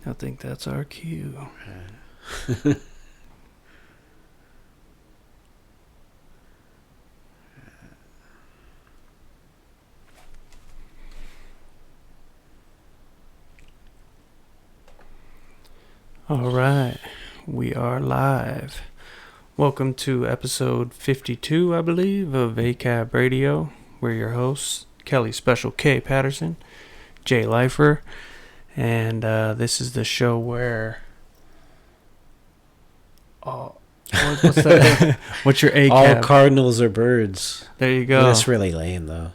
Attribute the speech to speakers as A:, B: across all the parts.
A: I think that's our cue. All right, we are live. Welcome to episode 52, I believe, of ACAB Radio. We're your hosts, Kelly Special K Patterson, Jay Lifer, and this is the show where... what's that? What's your ACAB?
B: All cardinals are birds.
A: There you go.
B: That's really lame, though.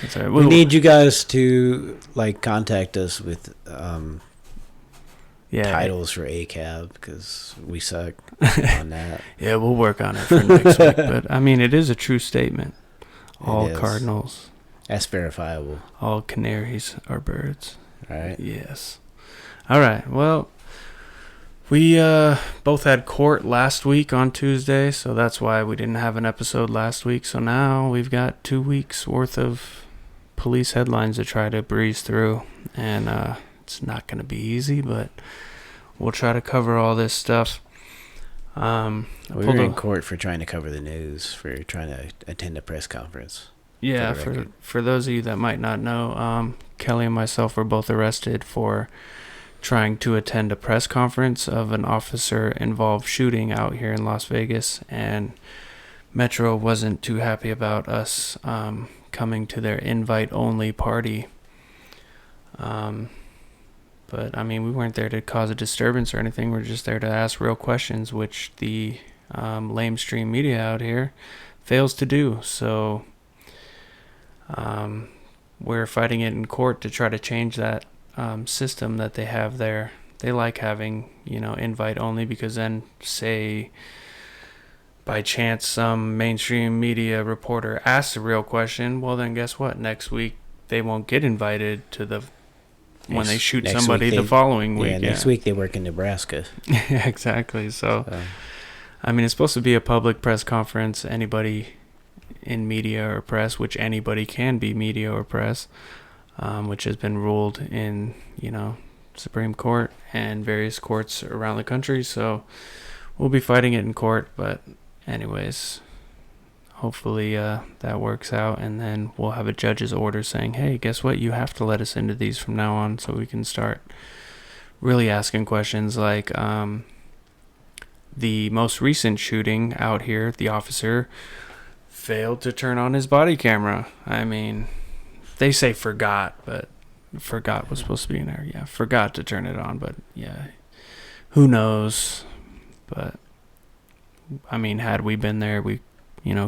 A: That's right.
B: We need you guys to contact us with titles for ACAB because we suck on that.
A: Yeah, we'll work on it for next week. But I mean, it is a true statement. All cardinals.
B: That's verifiable.
A: All canaries are birds.
B: Right.
A: Yes. All right. Well, we both had court last week on Tuesday, so that's why we didn't have an episode last week. So now we've got 2 weeks worth of police headlines to try to breeze through, and it's not going to be easy, but we'll try to cover all this stuff.
B: We were in court for trying to cover the news, for trying to attend a press conference.
A: Yeah, for those of you that might not know, Kelly and myself were both arrested for trying to attend a press conference of an officer-involved shooting out here in Las Vegas, and Metro wasn't too happy about us coming to their invite-only party. But, I mean, we weren't there to cause a disturbance or anything. We're just there to ask real questions, which the lamestream media out here fails to do. So we're fighting it in court to try to change that system that they have there. They like having, invite only, because then, say, by chance some mainstream media reporter asks a real question, well, then guess what? Next week they won't get invited to when they shoot somebody the following week.
B: Yeah, next week they work in Nebraska.
A: Yeah, exactly. So, I mean, it's supposed to be a public press conference. Anybody in media or press, which anybody can be media or press, which has been ruled in, Supreme Court and various courts around the country. So we'll be fighting it in court. But anyways, hopefully that works out, and then we'll have a judge's order saying, hey, guess what? You have to let us into these from now on, so we can start really asking questions like the most recent shooting out here. The officer failed to turn on his body camera. I mean, they say forgot, but forgot was supposed to be in there. Yeah, forgot to turn it on, but yeah, who knows? But I mean, had we been there, we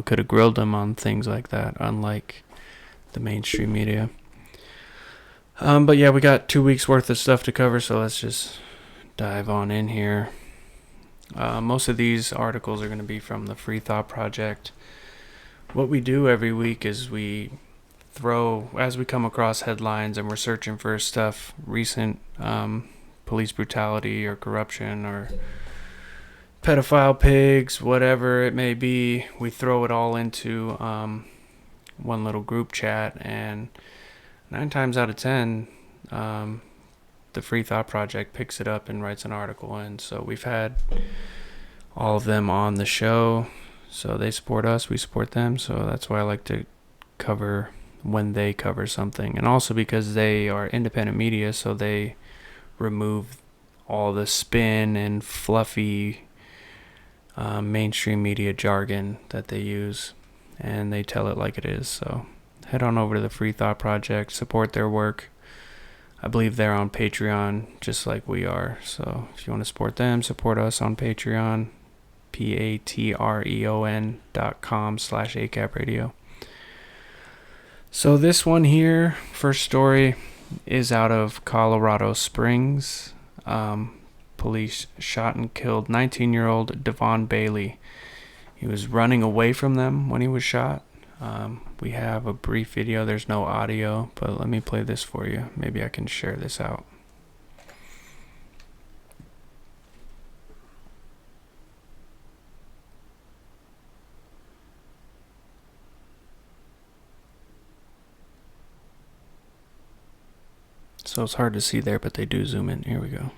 A: could have grilled them on things like that, unlike the mainstream media. But yeah, we got 2 weeks worth of stuff to cover, so let's just dive on in here. Most of these articles are going to be from the Free Thought Project. What we do every week is we throw, as we come across headlines and we're searching for stuff, recent police brutality or corruption or pedophile pigs, whatever it may be, we throw it all into one little group chat, and 9 times out of 10 the Free Thought Project picks it up and writes an article. And so we've had all of them on the show, so they support us, we support them. So that's why I like to cover when they cover something, and also because they are independent media, so they remove all the spin and fluffy mainstream media jargon that they use, and they tell it like it is. So head on over to the Free Thought Project, support their work. I believe they're on Patreon just like we are, so if you want to support them, support us on Patreon, patreon.com/ACAB Radio. So this one here, first story, is out of Colorado Springs. Police shot and killed 19-year-old Devon Bailey. He was running away from them when he was shot. We have a brief video. There's no audio, but let me play this for you. Maybe I can share this out. So it's hard to see there, but they do zoom in. Here we go.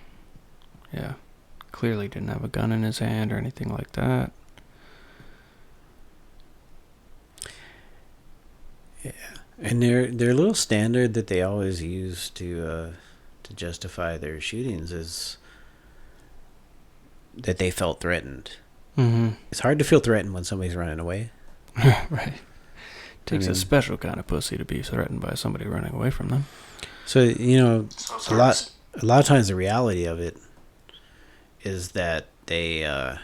A: Yeah. Clearly didn't have a gun in his hand or anything like that.
B: Yeah. And their little standard that they always use to justify their shootings is that they felt threatened.
A: Mm-hmm.
B: It's hard to feel threatened when somebody's running away.
A: Right. Takes a special kind of pussy to be threatened by somebody running away from them.
B: So, you know, a lot of times the reality of it is that they're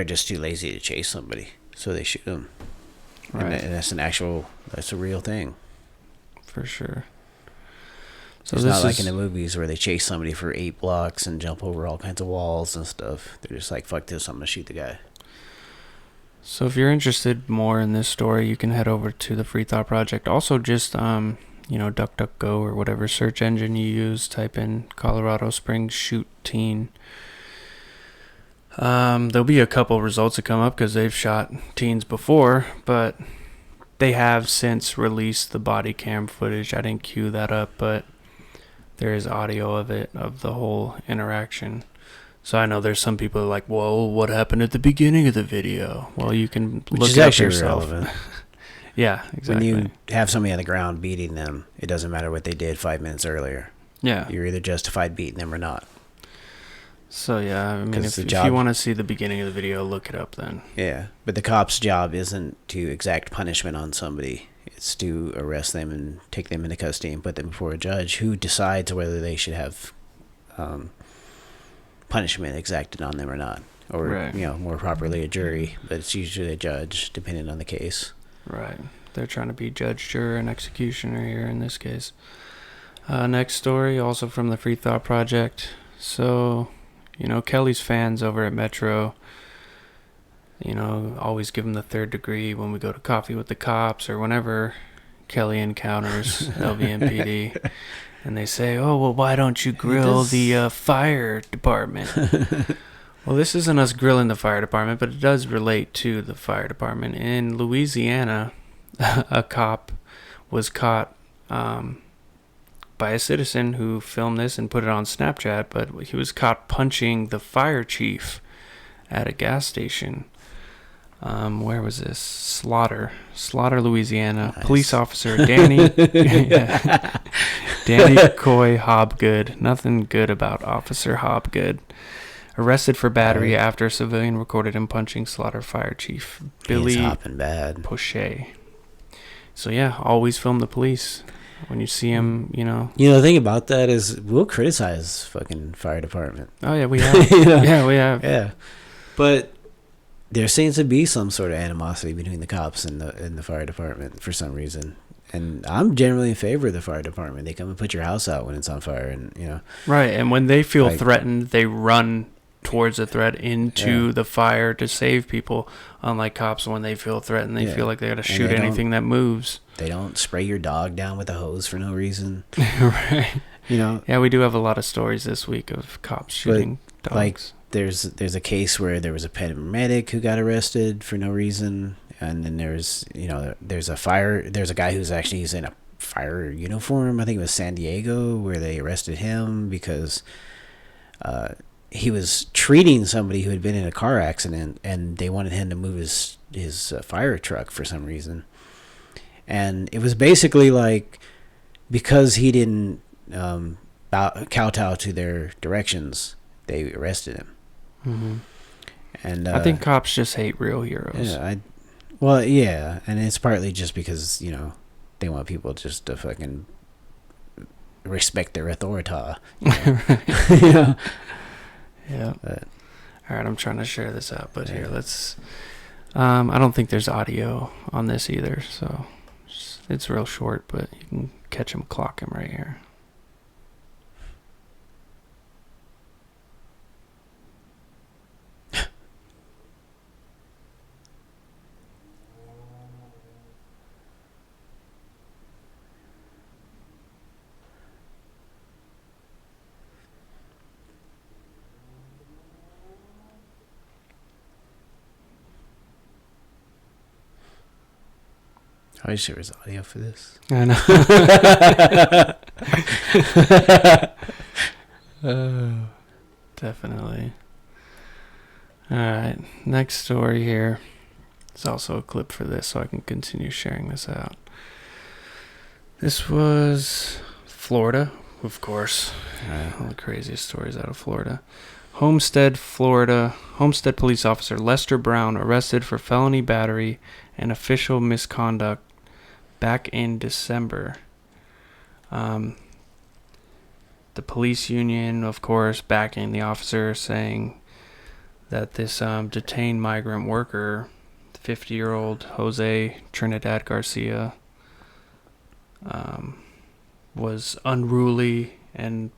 B: just too lazy to chase somebody, so they shoot them. Right. And that's a real thing.
A: For sure.
B: So it's not like in the movies where they chase somebody for 8 blocks and jump over all kinds of walls and stuff. They're just like, fuck this, I'm going to shoot the guy.
A: So if you're interested more in this story, you can head over to the Free Thought Project. Also, just, DuckDuckGo or whatever search engine you use, type in Colorado Springs shoot teen. There'll be a couple results that come up because they've shot teens before, but they have since released the body cam footage. I didn't cue that up, but there is audio of it, of the whole interaction. So I know there's some people who are like, whoa, what happened at the beginning of the video? Well, you can look it up yourself. Yeah, exactly.
B: When you have somebody on the ground beating them, it doesn't matter what they did 5 minutes earlier.
A: Yeah.
B: You're either justified beating them or not.
A: So, yeah, I mean, if you want to see the beginning of the video, look it up then.
B: Yeah, but the cop's job isn't to exact punishment on somebody. It's to arrest them and take them into custody and put them before a judge who decides whether they should have punishment exacted on them or not. Or,
A: right.
B: More properly a jury, but it's usually a judge, depending on the case.
A: Right. They're trying to be judge, juror, and executioner here in this case. Next story, also from the Free Thought Project. So, Kelly's fans over at Metro, always give him the third degree when we go to coffee with the cops or whenever Kelly encounters LVMPD. And they say, oh, well, why don't you grill the fire department? Well, this isn't us grilling the fire department, but it does relate to the fire department. In Louisiana, a cop was caught by a citizen who filmed this and put it on Snapchat, but he was caught punching the fire chief at a gas station. Where was this? Slaughter, Louisiana. Nice. Police officer Danny Coy Hobgood. Nothing good about Officer Hobgood. Arrested for battery after a civilian recorded him punching Slaughter Fire Chief Billy Poche. So yeah, always film the police when you see him.
B: The thing about that is we'll criticize fucking fire department.
A: Oh yeah, we have. Yeah, we have.
B: Yeah, but there seems to be some sort of animosity between the cops and the fire department for some reason. And I'm generally in favor of the fire department. They come and put your house out when it's on fire, and
A: Right, and when they feel threatened, they run towards the threat into the fire to save people. Unlike cops, when they feel threatened, they feel like they got to shoot anything that moves.
B: They don't spray your dog down with a hose for no reason.
A: Right. Yeah, we do have a lot of stories this week of cops shooting dogs. Like
B: there's a case where there was a paramedic who got arrested for no reason, and then there's a guy who's actually in a fire uniform. I think it was San Diego, where they arrested him because he was treating somebody who had been in a car accident, and they wanted him to move his fire truck for some reason. And it was basically like, because he didn't kowtow to their directions, they arrested him.
A: Mm-hmm. And I think cops just hate real heroes.
B: Yeah, and it's partly just because they want people just to fucking respect their authority.
A: Yeah. But, all right, I'm trying to share this out, but here, let's... I don't think there's audio on this either, so it's real short, but you can catch him, clock him right here.
B: I wish there was audio for this.
A: I know. Definitely. All right, next story here. There's also a clip for this, so I can continue sharing this out. This was Florida, of course. All the craziest stories out of Florida. Homestead, Florida. Homestead police officer Lester Brown arrested for felony battery and official misconduct back in December. The police union, of course, backing the officer, saying that this detained migrant worker, 50-year-old Jose Trinidad Garcia, was unruly and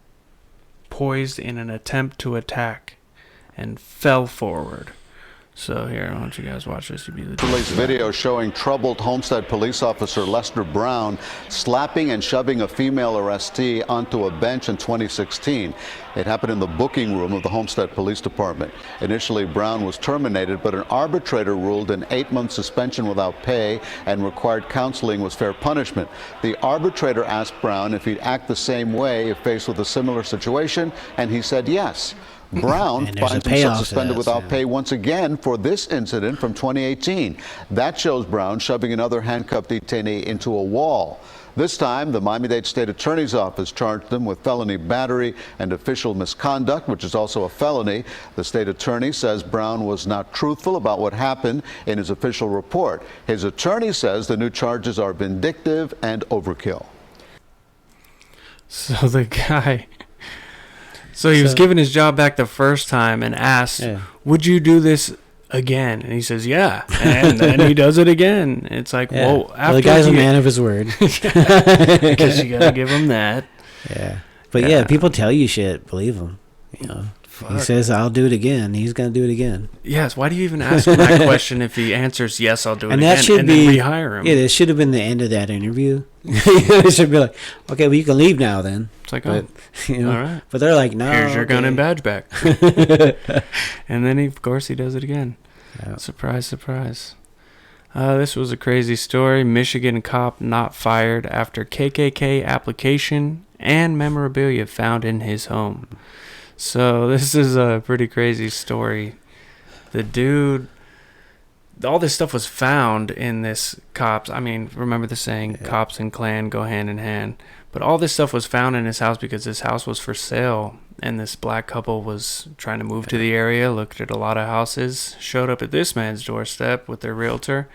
A: poised in an attempt to attack and fell forward. So here, why don't you guys watch this?
C: Police video showing troubled Homestead police officer Lester Brown slapping and shoving a female arrestee onto a bench in 2016. It happened in the booking room of the Homestead Police Department. Initially, Brown was terminated, but an arbitrator ruled an 8-month suspension without pay and required counseling was fair punishment. The arbitrator asked Brown if he'd act the same way if faced with a similar situation, and he said yes. Brown finds himself suspended without pay once again for this incident from 2018. That shows Brown shoving another handcuffed detainee into a wall. This time, the Miami-Dade State Attorney's Office charged him with felony battery and official misconduct, which is also a felony. The state attorney says Brown was not truthful about what happened in his official report. His attorney says the new charges are vindictive and overkill.
A: So the guy... So he was given his job back the first time and asked, would you do this again? And he says, yeah. And then he does it again. It's like, whoa.
B: Well, the guy's a man of his word.
A: Because you got to give him that.
B: Yeah. But people tell you shit. Believe him. You know. He says, I'll do it again. He's going to do it again.
A: Yes. Why do you even ask him that question if he answers, yes, I'll do it
B: and
A: again,
B: that should
A: and
B: be,
A: then rehire him?
B: Yeah, that should have been the end of that interview. It should be like, okay, well, you can leave now then.
A: It's like,
B: but, all right. But they're like, no.
A: Here's your gun and badge back. And then, of course, he does it again. Yeah. Surprise, surprise. This was a crazy story. Michigan cop not fired after KKK application and memorabilia found in his home. So this is a pretty crazy story. The dude, all this stuff was found in this cops. I mean, remember the saying, cops and Klan go hand in hand. But all this stuff was found in his house because his house was for sale. And this black couple was trying to move to the area, looked at a lot of houses, showed up at this man's doorstep with their realtor.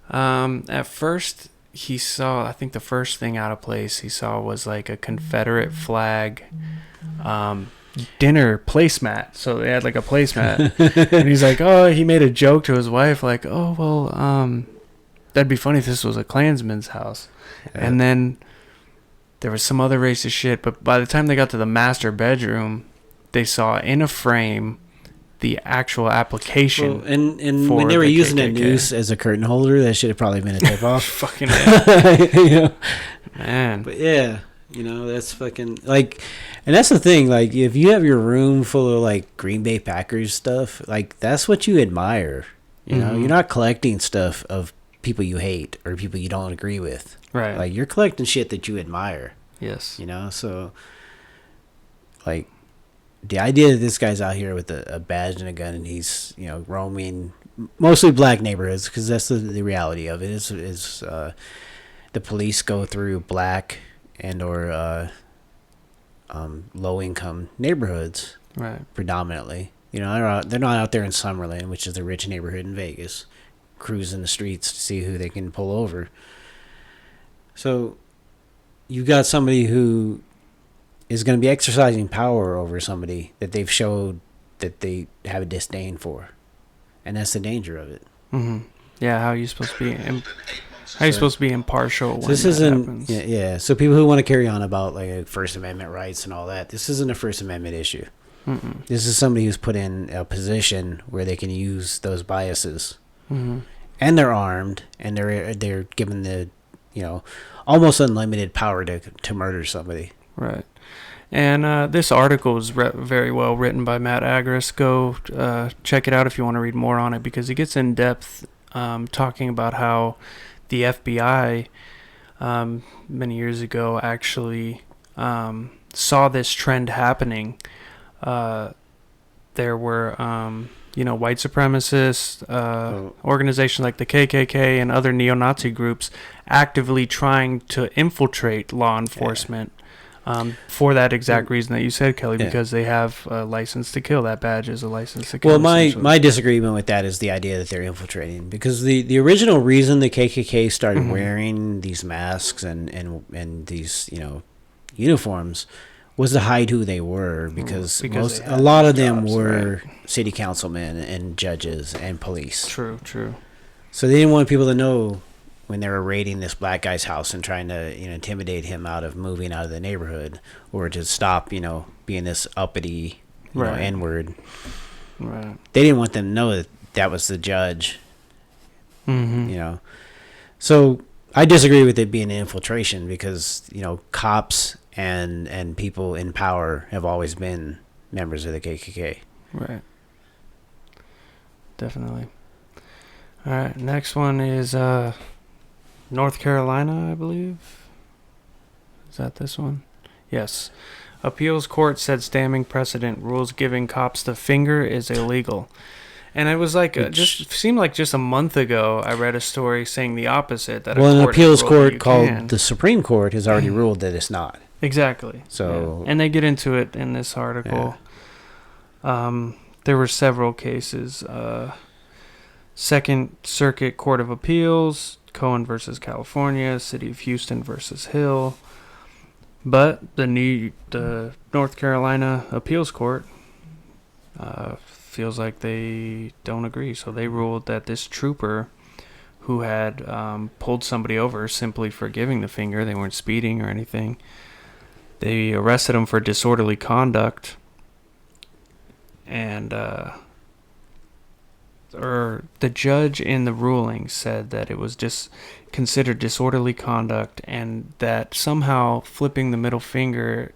A: At first, he saw, I think the first thing out of place he saw was like a Confederate flag dinner placemat. So they had like a placemat. And he's like, oh, he made a joke to his wife like, oh, well, that'd be funny if this was a Klansman's house. And then there was some other racist shit, but by the time they got to the master bedroom, they saw in a frame the actual application.
B: Well, and when they were using that noose as a curtain holder, that should have probably been a tip off.
A: Fucking you know? Man.
B: But yeah, you know, that's fucking like, and that's the thing, like if you have your room full of like Green Bay Packers stuff, like that's what you admire. You know, you're not collecting stuff of people you hate or people you don't agree with.
A: Right.
B: Like you're collecting shit that you admire.
A: Yes.
B: You know, so like the idea that this guy's out here with a badge and a gun and he's, you know, roaming mostly black neighborhoods, because that's the reality of it is the police go through black and or low income neighborhoods,
A: right?
B: Predominantly, you know, they're not out there in Summerlin, which is the rich neighborhood in Vegas, cruising the streets to see who they can pull over. So you got somebody who is going to be exercising power over somebody that they've showed that they have a disdain for, and that's the danger of it.
A: Yeah, how are you supposed to be? How are you supposed to be impartial when
B: this
A: that
B: isn't
A: happens?
B: yeah. So people who want to carry on about like First Amendment rights and all that, this isn't a First Amendment issue. This is somebody who's put in a position where they can use those biases, and they're armed and they're given the, you know, almost unlimited power to murder somebody.
A: Right. And this article was very well written by Matt Agris. Go check it out if you want to read more on it, because he gets in depth talking about how the FBI many years ago actually saw this trend happening. There were, white supremacist organizations like the KKK and other neo-Nazi groups actively trying to infiltrate law enforcement for that exact reason that you said, Kelly, because they have a license to kill. That badge is a license to kill.
B: Well, my disagreement with that is the idea that they're infiltrating, because the original reason the KKK started wearing these masks and these uniforms was to hide who they were, because a lot of them were city councilmen and judges and police.
A: True.
B: So they didn't want people to know when they were raiding this black guy's house and trying to intimidate him out of moving out of the neighborhood, or to stop being this uppity N-word.
A: Right.
B: They didn't want them to know that was the judge. So I disagree with it being an infiltration, because cops and people in power have always been members of the KKK.
A: Right. Definitely. All right. Next one is North Carolina, I believe. Is that this one? Yes. Appeals court said standing precedent rules giving cops the finger is illegal. And it was like, just seemed like just a month ago, I read a story saying the opposite. That
B: an appeals court called the Supreme Court has already ruled that it's not.
A: Exactly.
B: So,
A: and they get into it in this article. Yeah. There were several cases. Second Circuit Court of Appeals, Cohen versus California, City of Houston versus Hill. But the North Carolina Appeals Court feels like they don't agree. So they ruled that this trooper who had pulled somebody over simply for giving the finger, they weren't speeding or anything, they arrested him for disorderly conduct, and the judge in the ruling said that it was just considered disorderly conduct, and that somehow flipping the middle finger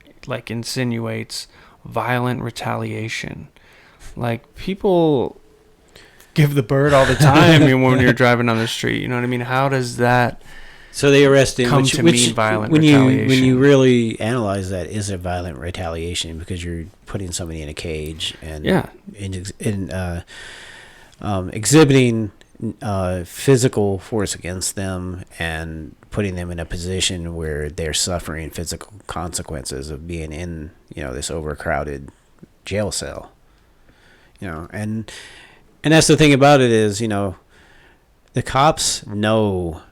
A: insinuates violent retaliation. Like, people give the bird all the time when you're driving on the street. You know what I mean? How does that
B: so they arrest him,
A: mean violent retaliation?
B: When you really analyze that, is it violent retaliation? Because you're putting somebody in a cage and exhibiting physical force against them, and putting them in a position where they're suffering physical consequences of being in this overcrowded jail cell. And that's the thing about it is, the cops know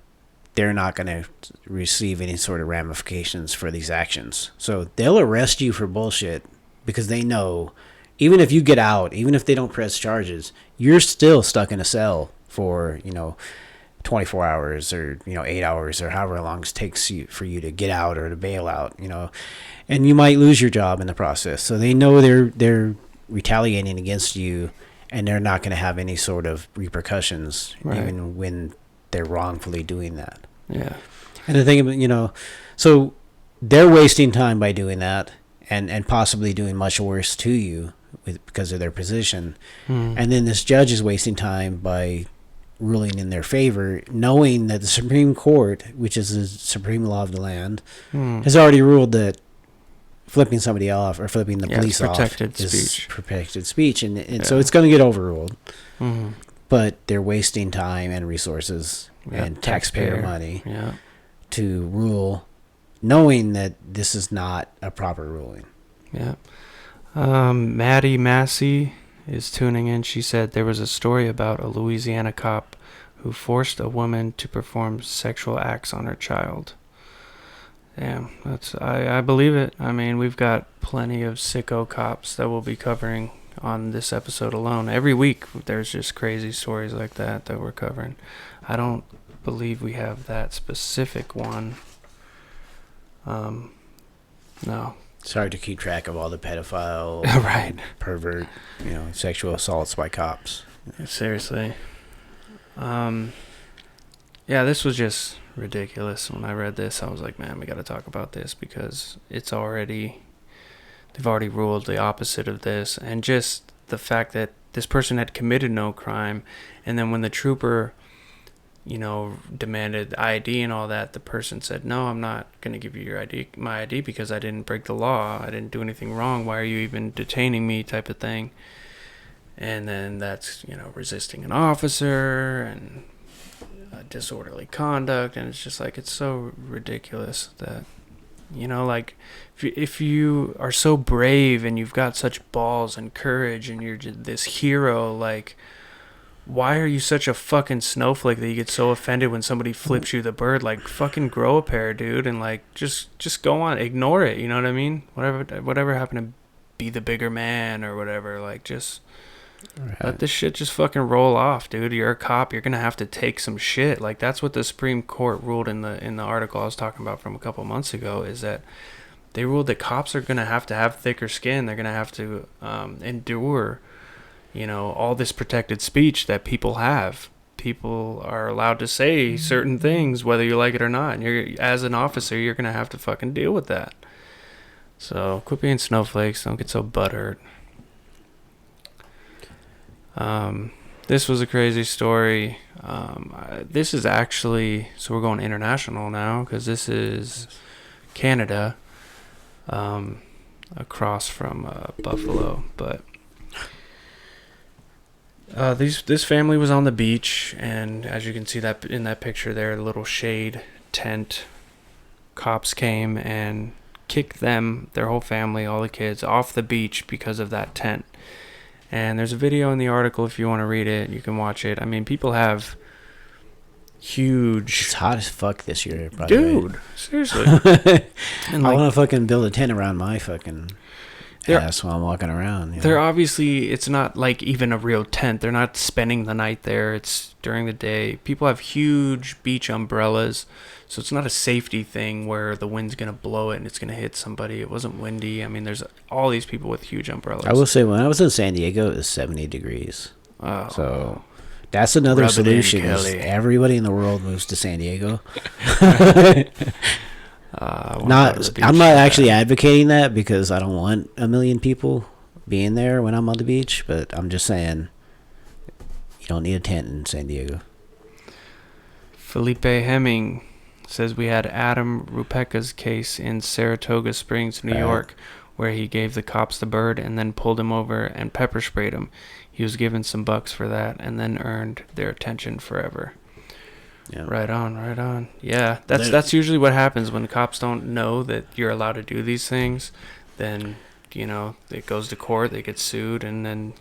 B: they're not going to receive any sort of ramifications for these actions. So they'll arrest you for bullshit, because they know even if you get out, even if they don't press charges, you're still stuck in a cell for 24 hours or 8 hours or however long it takes for you to get out or to bail out, and you might lose your job in the process. So they know they're retaliating against you, and they're not going to have any sort of repercussions, even when they're wrongfully doing that.
A: Yeah.
B: And the thing about, so they're wasting time by doing that, and possibly doing much worse to you because of their position. And then this judge is wasting time by ruling in their favor, knowing that the Supreme Court, which is the supreme law of the land, has already ruled that flipping somebody off or flipping the police off is protected speech. And so it's going to get overruled. But they're wasting time and resources and taxpayer money to rule, knowing that this is not a proper ruling.
A: Yeah. Maddie Massey is tuning in. She said there was a story about a Louisiana cop who forced a woman to perform sexual acts on her child. Damn, I believe it. I mean, we've got plenty of sicko cops that we'll be covering on this episode alone. Every week there's just crazy stories like that we're covering. I don't believe we have that specific one. No.
B: It's hard to keep track of all the pedophile, pervert, sexual assaults by cops.
A: Seriously. This was just ridiculous. When I read this, I was like, man, we got to talk about this, because they've already ruled the opposite of this. And just the fact that this person had committed no crime, and then when the trooper demanded ID and all that, the person said, no, I'm not going to give you my ID because I didn't break the law. I didn't do anything wrong. Why are you even detaining me, type of thing. And then that's, resisting an officer and disorderly conduct. And it's just like, it's so ridiculous that, like, if you are so brave and you've got such balls and courage and you're just this hero, like, why are you such a fucking snowflake that you get so offended when somebody flips you the bird? Like, fucking grow a pair, dude, and like just go on, ignore it. You know what I mean? Whatever happened to be the bigger man or whatever. Like, just let this shit just fucking roll off, dude. You're a cop. You're gonna have to take some shit. Like, that's what the Supreme Court ruled in the article I was talking about from a couple months ago. Is that they ruled that cops are gonna have to have thicker skin. They're gonna have to endure, all this protected speech that people have. People are allowed to say certain things, whether you like it or not. And as an officer, you're going to have to fucking deal with that. So quit being snowflakes. Don't get so butthurt. This was a crazy story. This is actually, so we're going international now, because this is Canada, across from Buffalo. But this family was on the beach, and as you can see that in that picture there, the little shade tent, cops came and kicked them, their whole family, all the kids, off the beach because of that tent. And there's a video in the article if you want to read it. You can watch it. I mean, people have huge...
B: It's hot as fuck this year, by
A: dude, seriously.
B: And I want to fucking build a tent around my fucking... ass while I'm walking around.
A: They're obviously, it's not like even a real tent. They're not spending the night there. It's during the day. People have huge beach umbrellas, so it's not a safety thing where the wind's going to blow it and it's going to hit somebody. It wasn't windy. I mean, there's all these people with huge umbrellas.
B: I will say, when I was in San Diego, it was 70 degrees.
A: Oh.
B: So that's another solution. Is everybody in the world moves to San Diego. I'm not actually advocating that, because I don't want a million people being there when I'm on the beach, but I'm just saying you don't need a tent in San Diego.
A: Felipe Hemming says we had Adam Rupeka's case in Saratoga Springs, New York, where he gave the cops the bird and then pulled him over and pepper sprayed him. He was given some bucks for that and then earned their attention forever. Yeah. Right on. Yeah, that's usually what happens when the cops don't know that you're allowed to do these things. Then, it goes to court, they get sued, and then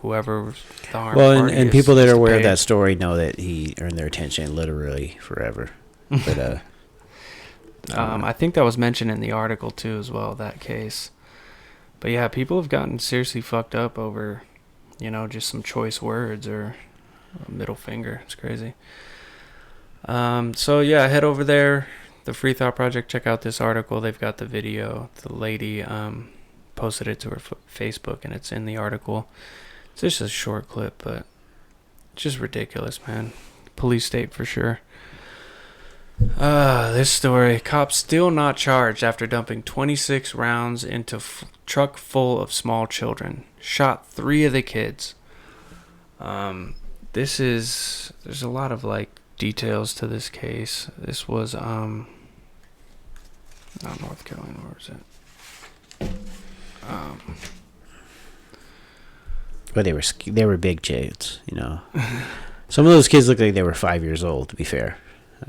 A: whoever the harmed party
B: and people that are aware of that story know that he earned their attention literally forever. But
A: I think that was mentioned in the article too, as well, that case. But yeah, people have gotten seriously fucked up over, just some choice words or a middle finger. It's crazy. So yeah, head over there, the Free Thought Project, check out this article. They've got the video. The lady posted it to her Facebook, and it's in the article. It's just a short clip, but it's just ridiculous, man. Police state for sure. This story: cops still not charged after dumping 26 rounds into truck full of small children. Shot 3 of the kids. There's a lot of details to this case. This was not North Carolina. Where was it?
B: But they were big kids, Some of those kids looked like they were 5 years old, to be fair.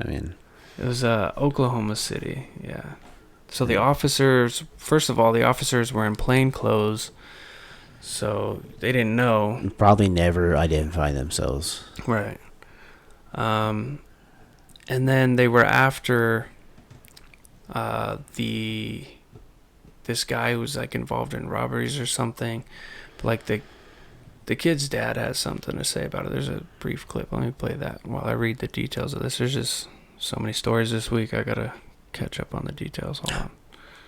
B: I mean,
A: it was Oklahoma City. Yeah. So the officers, first of all, were in plain clothes, so they didn't know.
B: Probably never identify themselves.
A: Right. And then they were after this guy who was involved in robberies or something. But the kid's dad has something to say about it. There's a brief clip. Let me play that while I read the details of this. There's just so many stories this week. I gotta catch up on the details. Hold on.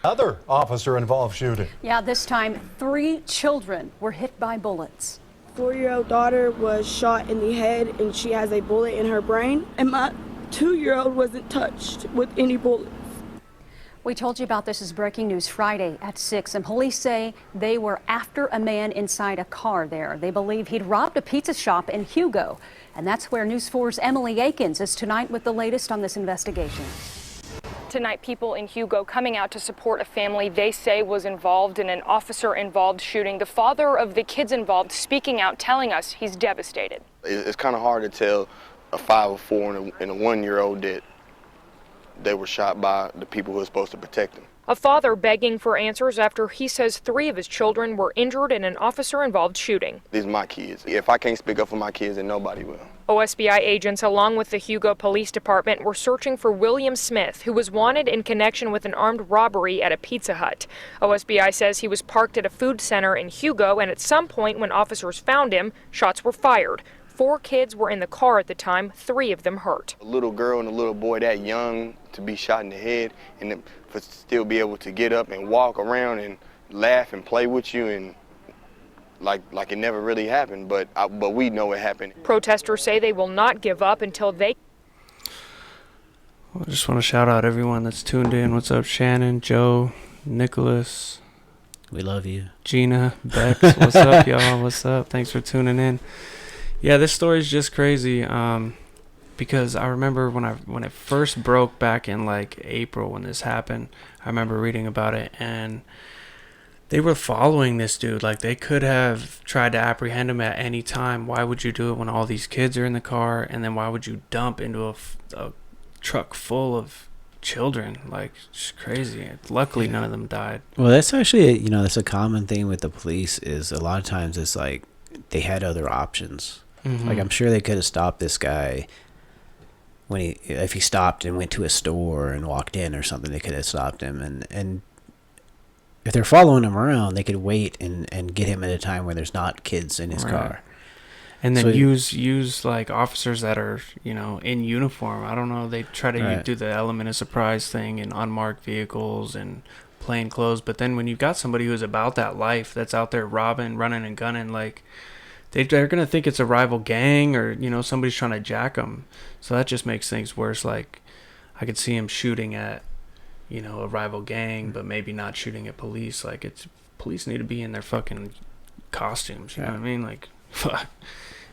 D: Other officer involved shooting. Yeah,
E: this time 3 children were hit by bullets.
F: 4-year-old daughter was shot in the head and she has a bullet in her brain. And my 2-year-old wasn't touched with any bullets.
E: We told you about this as breaking news Friday at 6, and police say they were after a man inside a car there. They believe he'd robbed a pizza shop in Hugo, and that's where News 4's Emily Akins is tonight with the latest on this investigation.
G: Tonight, people in Hugo coming out to support a family they say was involved in an officer-involved shooting. The father of the kids involved speaking out, telling us he's devastated.
H: It's kind of hard to tell a 5 or 4 and a 1-year-old that they were shot by the people who are supposed to protect them.
G: A father begging for answers after he says 3 of his children were injured in an officer-involved shooting.
H: These are my kids. If I can't speak up for my kids, then nobody will.
G: OSBI agents, along with the Hugo Police Department, were searching for William Smith, who was wanted in connection with an armed robbery at a Pizza Hut. OSBI says he was parked at a food center in Hugo, and at some point when officers found him, shots were fired. 4 kids were in the car at the time, 3 of them hurt.
H: A little girl and a little boy that young to be shot in the head and to still be able to get up and walk around and laugh and play with you and like it never really happened, but we know it happened.
G: Protesters say they will not give up until they...
A: I just want to shout out everyone that's tuned in. What's up, Shannon, Joe, Nicholas?
B: We love you.
A: Gina, Bex, what's up, y'all? What's up? Thanks for tuning in. Yeah, this story is just crazy because I remember when it first broke back in like April when this happened. I remember reading about it, and they were following this dude. Like, they could have tried to apprehend him at any time. Why would you do it when all these kids are in the car? And then why would you dump into a truck full of children? Like, it's crazy. Luckily, none of them died.
B: Well, that's actually, that's a common thing with the police is a lot of times it's like they had other options.
A: Mm-hmm.
B: Like, I'm sure they could have stopped this guy if he stopped and went to a store and walked in or something. They could have stopped him, and if they're following him around, they could wait and get him at a time where there's not kids in his car,
A: and then use like officers that are in uniform. I don't know. They try to do the element of surprise thing in unmarked vehicles and plain clothes, but then when you've got somebody who's about that life, that's out there robbing, running, and gunning, like. They're going to think it's a rival gang or, somebody's trying to jack them. So that just makes things worse. Like, I could see him shooting at, a rival gang, but maybe not shooting at police. Like, police need to be in their fucking costumes. You know what I mean? Like, fuck.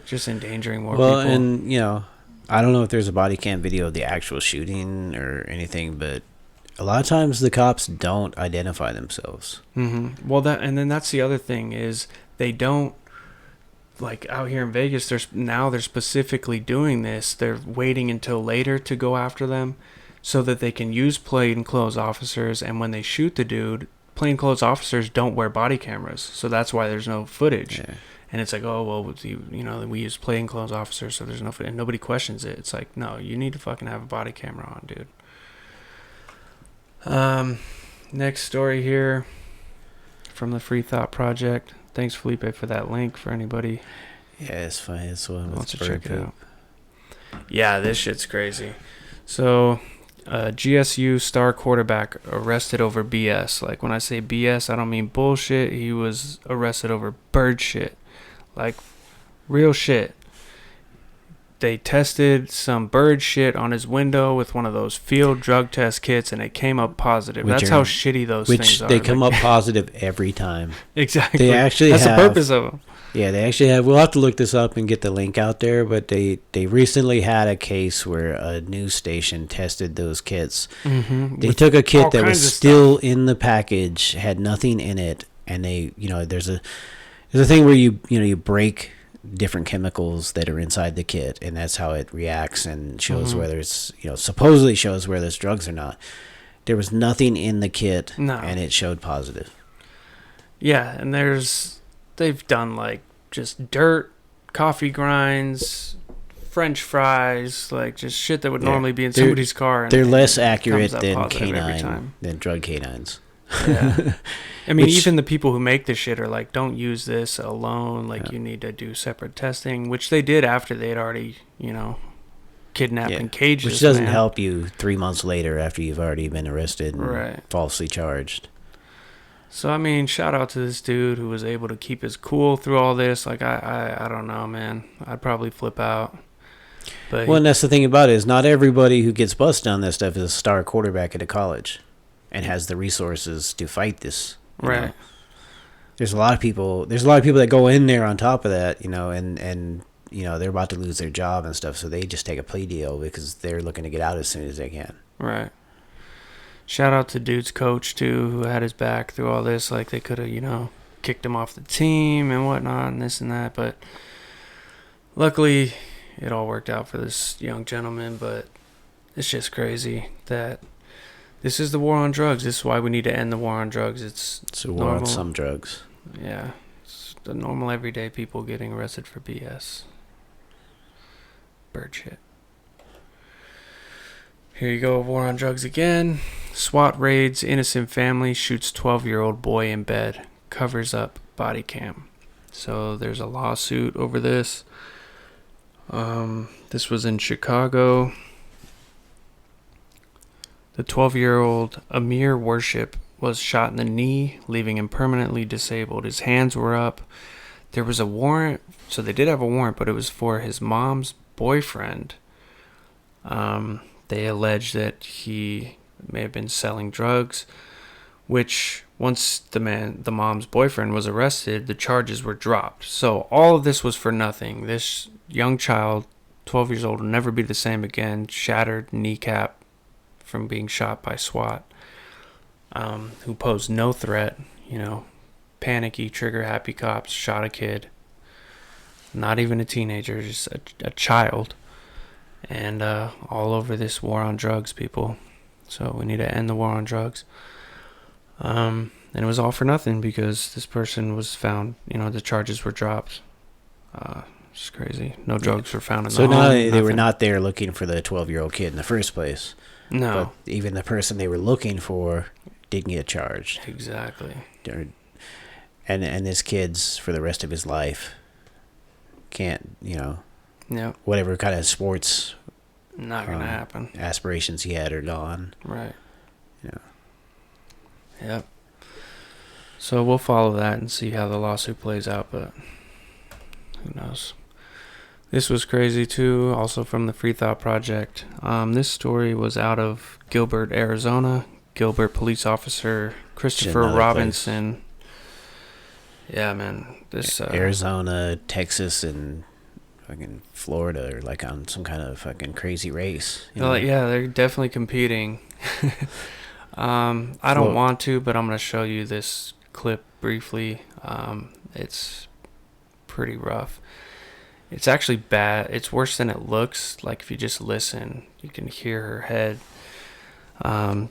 A: Just endangering more people.
B: Well, and, I don't know if there's a body cam video of the actual shooting or anything, but a lot of times the cops don't identify themselves.
A: Mm-hmm. Well, then that's the other thing is they don't. Like out here in Vegas, they're specifically doing this. They're waiting until later to go after them so that they can use plainclothes officers. And when they shoot the dude, plainclothes officers don't wear body cameras. So that's why there's no footage. Yeah. And it's like, oh, well, we use plainclothes officers, so there's no footage. And nobody questions it. It's like, no, you need to fucking have a body camera on, dude. Next story here from the Free Thought Project. Thanks, Felipe, for that link for anybody.
B: Yeah, it's fine. It's one
A: wants to check it out. Yeah, this shit's crazy. So, GSU star quarterback arrested over BS. Like, when I say BS, I don't mean bullshit. He was arrested over bird shit. Like, real shit. They tested some bird shit on his window with one of those field drug test kits, and it came up positive. That's how shitty those things are.
B: Which they come up positive every time.
A: Exactly.
B: They actually
A: That's the purpose of them.
B: Yeah, they actually have. We'll have to look this up and get the link out there. But they recently had a case where a news station tested those kits.
A: Mm-hmm.
B: They took a kit that was still in the package, had nothing in it, and they, there's a thing where you break different chemicals that are inside the kit, and that's how it reacts and shows whether it's supposedly shows whether it's drugs or not. There was nothing in the kit, and it showed positive.
A: Yeah, and they've done like just dirt, coffee grinds, French fries, like just shit that would normally be in somebody's car. And
B: they're less accurate than drug canines.
A: Yeah. I mean, even the people who make this shit are like, don't use this alone. Like, you need to do separate testing, which they did after they had already, kidnapped and caged
B: which doesn't help you 3 months later after you've already been arrested and falsely charged.
A: So, I mean, shout out to this dude who was able to keep his cool through all this. Like, I don't know, man. I'd probably flip out. But
B: and that's the thing about it is not everybody who gets busted on this stuff is a star quarterback at a college. and has the resources to fight this. You
A: Right.
B: know? There's a lot of people that go in there on top of that, and they're about to lose their job and stuff, so they just take a plea deal because they're looking to get out as soon as they can.
A: Right. Shout out to dude's coach too, who had his back through all this. Like, they could have, kicked him off the team and whatnot and this and that, but luckily it all worked out for this young gentleman. But it's just crazy that this is the war on drugs. This is why we need to end the war on drugs. It's
B: a war
A: normal,
B: on some drugs.
A: Yeah. It's the normal everyday people getting arrested for BS. Bird shit. Here you go, war on drugs again. SWAT raids innocent family, shoots 12-year-old boy in bed, covers up body cam. So there's a lawsuit over this. This was in Chicago. The 12-year-old Amir Worship was shot in the knee, leaving him permanently disabled. His hands were up. There was a warrant. So they did have a warrant, but it was for his mom's boyfriend. They alleged that he may have been selling drugs, which once the mom's boyfriend was arrested, the charges were dropped. So all of this was for nothing. This young child, 12 years old, will never be the same again. Shattered kneecap from being shot by SWAT, who posed no threat. Panicky, trigger-happy cops shot a kid. Not even a teenager, just a child. And all over this war on drugs, people. So we need to end the war on drugs. And it was all for nothing because this person was found, the charges were dropped. It's crazy. No drugs were found in the home.
B: So they were not there looking for the 12-year-old kid in the first place.
A: No.
B: But even the person they were looking for didn't get charged.
A: Exactly.
B: And this kid's, for the rest of his life, can't,
A: Yep.
B: whatever kind of sports
A: not gonna happen.
B: Aspirations he had are gone.
A: Right.
B: Yeah.
A: Yep. So we'll follow that and see how the lawsuit plays out, but who knows. This was crazy too, also from the Free Thought Project. This story was out of Gilbert, Arizona. Gilbert police officer Christopher Robinson. Place. Yeah, man. This
B: Arizona, Texas, and fucking Florida are like on some kind of fucking crazy race.
A: Yeah, they're definitely competing. I don't want to, but I'm going to show you this clip briefly. It's pretty rough. It's actually bad. It's worse than it looks. Like, if you just listen, you can hear her head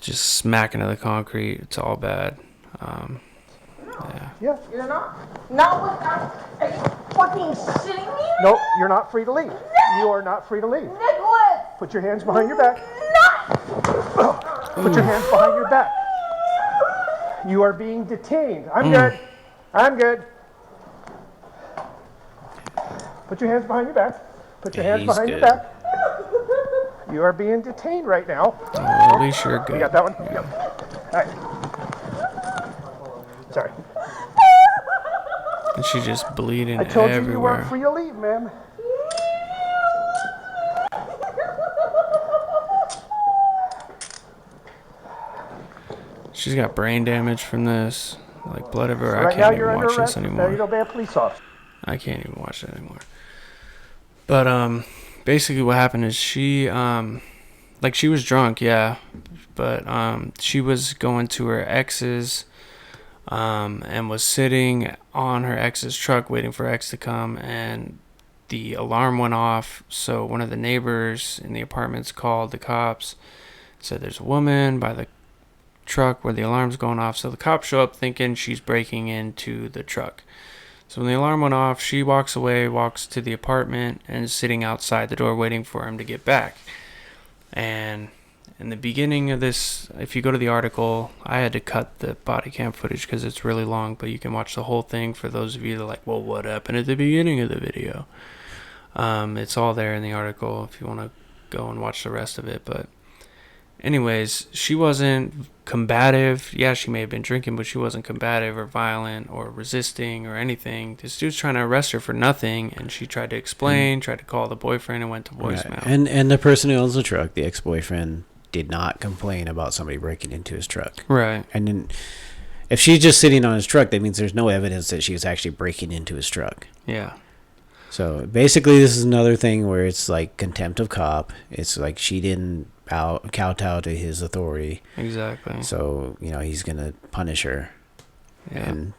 A: just smacking into the concrete. It's all bad.
I: Yeah. You're not without. Are you fucking shitting me?
J: Nope, you're not free to leave. You are not free to leave.
I: Nicholas!
J: Put your hands behind your back. Put your hands behind your back. You are being detained. I'm good. I'm good. Put your hands behind your back. Put your hands behind your back. You are being detained right now.
A: At least you're good.
J: You got that one? Yep. All right. Sorry.
A: And she's just bleeding everywhere.
J: I told you weren't free to leave, ma'am.
A: She's got brain damage from this, like blood everywhere.
J: So
A: I can't even watch this anymore.
J: Now you don't be a police officer.
A: I can't even watch it anymore. But basically what happened is she she was drunk, yeah, but she was going to her ex's and was sitting on her ex's truck waiting for X to come, and the alarm went off. So one of the neighbors in the apartments called the cops, said there's a woman by the truck where the alarm's going off. So the cops show up thinking she's breaking into the truck. So when the alarm went off, she walks away, walks to the apartment, and is sitting outside the door waiting for him to get back. And in the beginning of this, if you go to the article, I had to cut the body cam footage because it's really long, but you can watch the whole thing for those of you that are like, well, what happened at the beginning of the video? It's all there in the article if you want to go and watch the rest of it. But anyways, she wasn't combative. Yeah, she may have been drinking, but she wasn't combative or violent or resisting or anything. This dude's trying to arrest her for nothing, and she tried to explain, tried to call the boyfriend, and went to voicemail.
B: Right. And the person who owns the truck, the ex-boyfriend, did not complain about somebody breaking into his truck.
A: Right.
B: And then if she's just sitting on his truck, that means there's no evidence that she was actually breaking into his truck.
A: Yeah.
B: So basically, this is another thing where it's like contempt of cop. It's like she didn't kowtow to his authority.
A: Exactly.
B: So, he's going to punish her.
A: Yeah.
B: And,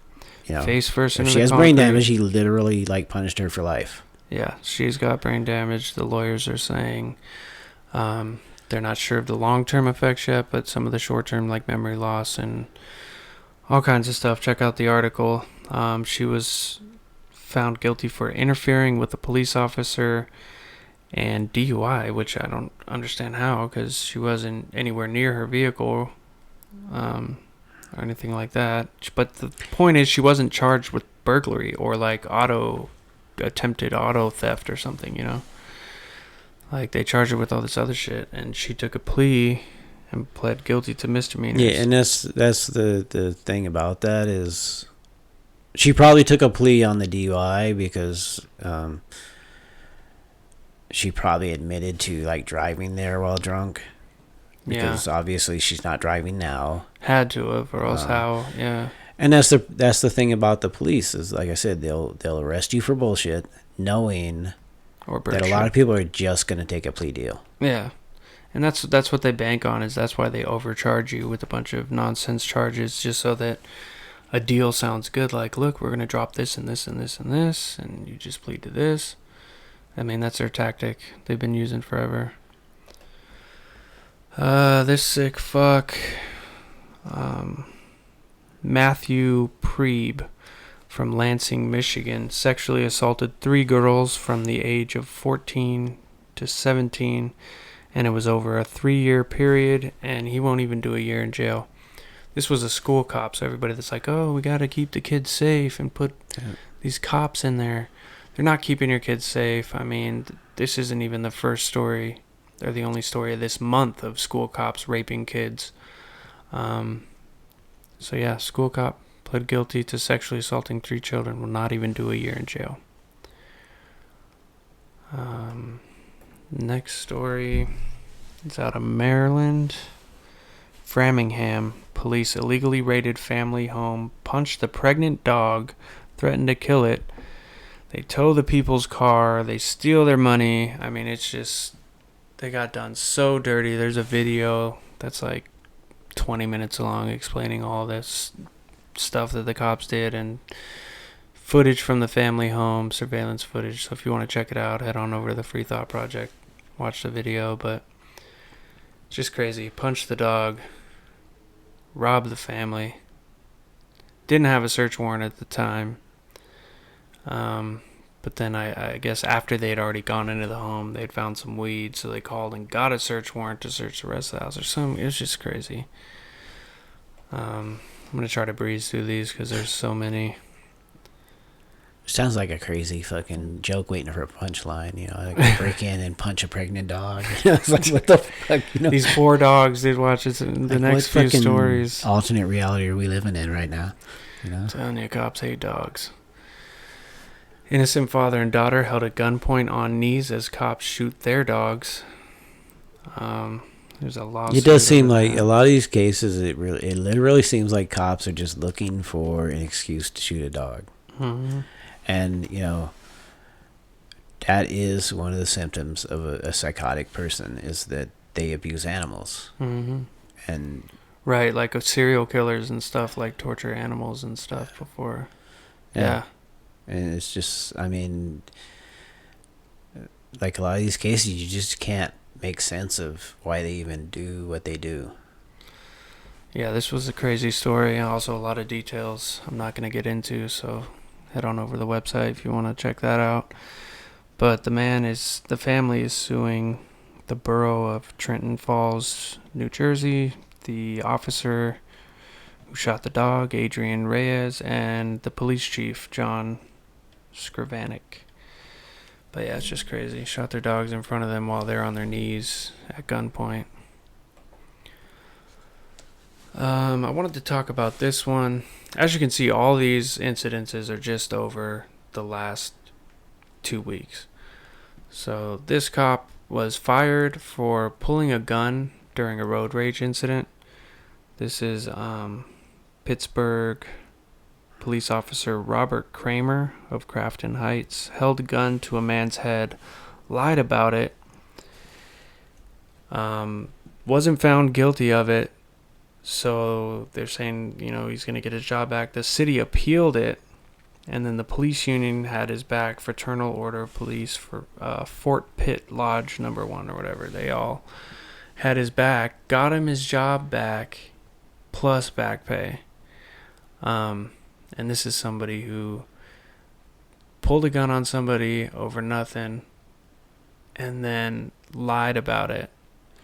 A: face first into
B: if she has brain damage, he literally, punished her for life.
A: Yeah, she's got brain damage. The lawyers are saying they're not sure of the long-term effects yet, but some of the short-term, like memory loss and all kinds of stuff. Check out the article. She was found guilty for interfering with a police officer and DUI, which I don't understand how, because she wasn't anywhere near her vehicle or anything like that. But the point is, she wasn't charged with burglary or attempted auto theft or something, Like, they charged her with all this other shit, and she took a plea and pled guilty to misdemeanors.
B: Yeah, and that's the thing about that is she probably took a plea on the DUI because she probably admitted to, driving there while drunk. Because obviously she's not driving now.
A: Had to have, or else how, yeah.
B: And that's the thing about the police is, like I said, they'll arrest you for bullshit, knowing that a lot of people are just going to take a plea deal.
A: Yeah, and that's what they bank on. Is that's why they overcharge you with a bunch of nonsense charges, just so that a deal sounds good. Like, look, we're going to drop this and this and this and this, and you just plead to this. I mean, that's their tactic they've been using forever. This sick fuck. Matthew Priebe from Lansing, Michigan, sexually assaulted 3 girls from the age of 14 to 17, and it was over a 3-year period, and he won't even do a year in jail. This was a school cop, so everybody that's like, oh, we got to keep the kids safe and put these cops in there. They're not keeping your kids safe. I mean, this isn't even the first story, or the only story of this month of school cops raping kids. So yeah, school cop pled guilty to sexually assaulting 3 children, will not even do a year in jail. Next story is out of Maryland. Framingham, police illegally raided family home, punched the pregnant dog, threatened to kill it. They tow the people's car, they steal their money. I mean, it's just, they got done so dirty. There's a video that's like 20 minutes long explaining all this stuff that the cops did, and footage from the family home, surveillance footage. So if you want to check it out, head on over to the Free Thought Project, watch the video. But it's just crazy. Punched the dog, robbed the family, didn't have a search warrant at the time, but then I guess after they had already gone into the home, they'd found some weed, so they called and got a search warrant to search the rest of the house or something. It was just crazy. I'm going to try to breeze through these because there's so many.
B: Sounds like a crazy fucking joke waiting for a punchline, like break in and punch a pregnant dog. It's like, what the fuck,
A: These poor dogs, they'd watch this in the next few stories.
B: Alternate reality are we living in right now?
A: Telling you, cops hate dogs. Innocent father and daughter held at gunpoint on knees as cops shoot their dogs. There's a lawsuit.
B: It does seem like a lot of these cases, it literally seems like cops are just looking for an excuse to shoot a dog.
A: Mm-hmm.
B: And, that is one of the symptoms of a psychotic person, is that they abuse animals.
A: Mm-hmm.
B: And
A: right, like serial killers and stuff, like torture animals and stuff before. Yeah.
B: And it's just, I mean, like a lot of these cases, you just can't make sense of why they even do what they do.
A: Yeah, this was a crazy story, and also a lot of details I'm not going to get into, so head on over to the website if you want to check that out. But the family is suing the borough of Trenton Falls, New Jersey, the officer who shot the dog, Adrian Reyes, and the police chief, John Skrivanik. But yeah, it's just crazy. Shot their dogs in front of them while they're on their knees at gunpoint. I wanted to talk about this one. As you can see, all these incidences are just over the last 2 weeks. So this cop was fired for pulling a gun during a road rage incident. This is Pittsburgh police officer Robert Kramer of Crafton Heights held a gun to a man's head, lied about it, wasn't found guilty of it, so they're saying, he's going to get his job back. The city appealed it, and then the police union had his back. Fraternal Order of Police for Fort Pitt Lodge No. 1 or whatever. They all had his back, got him his job back, plus back pay. And this is somebody who pulled a gun on somebody over nothing and then lied about it.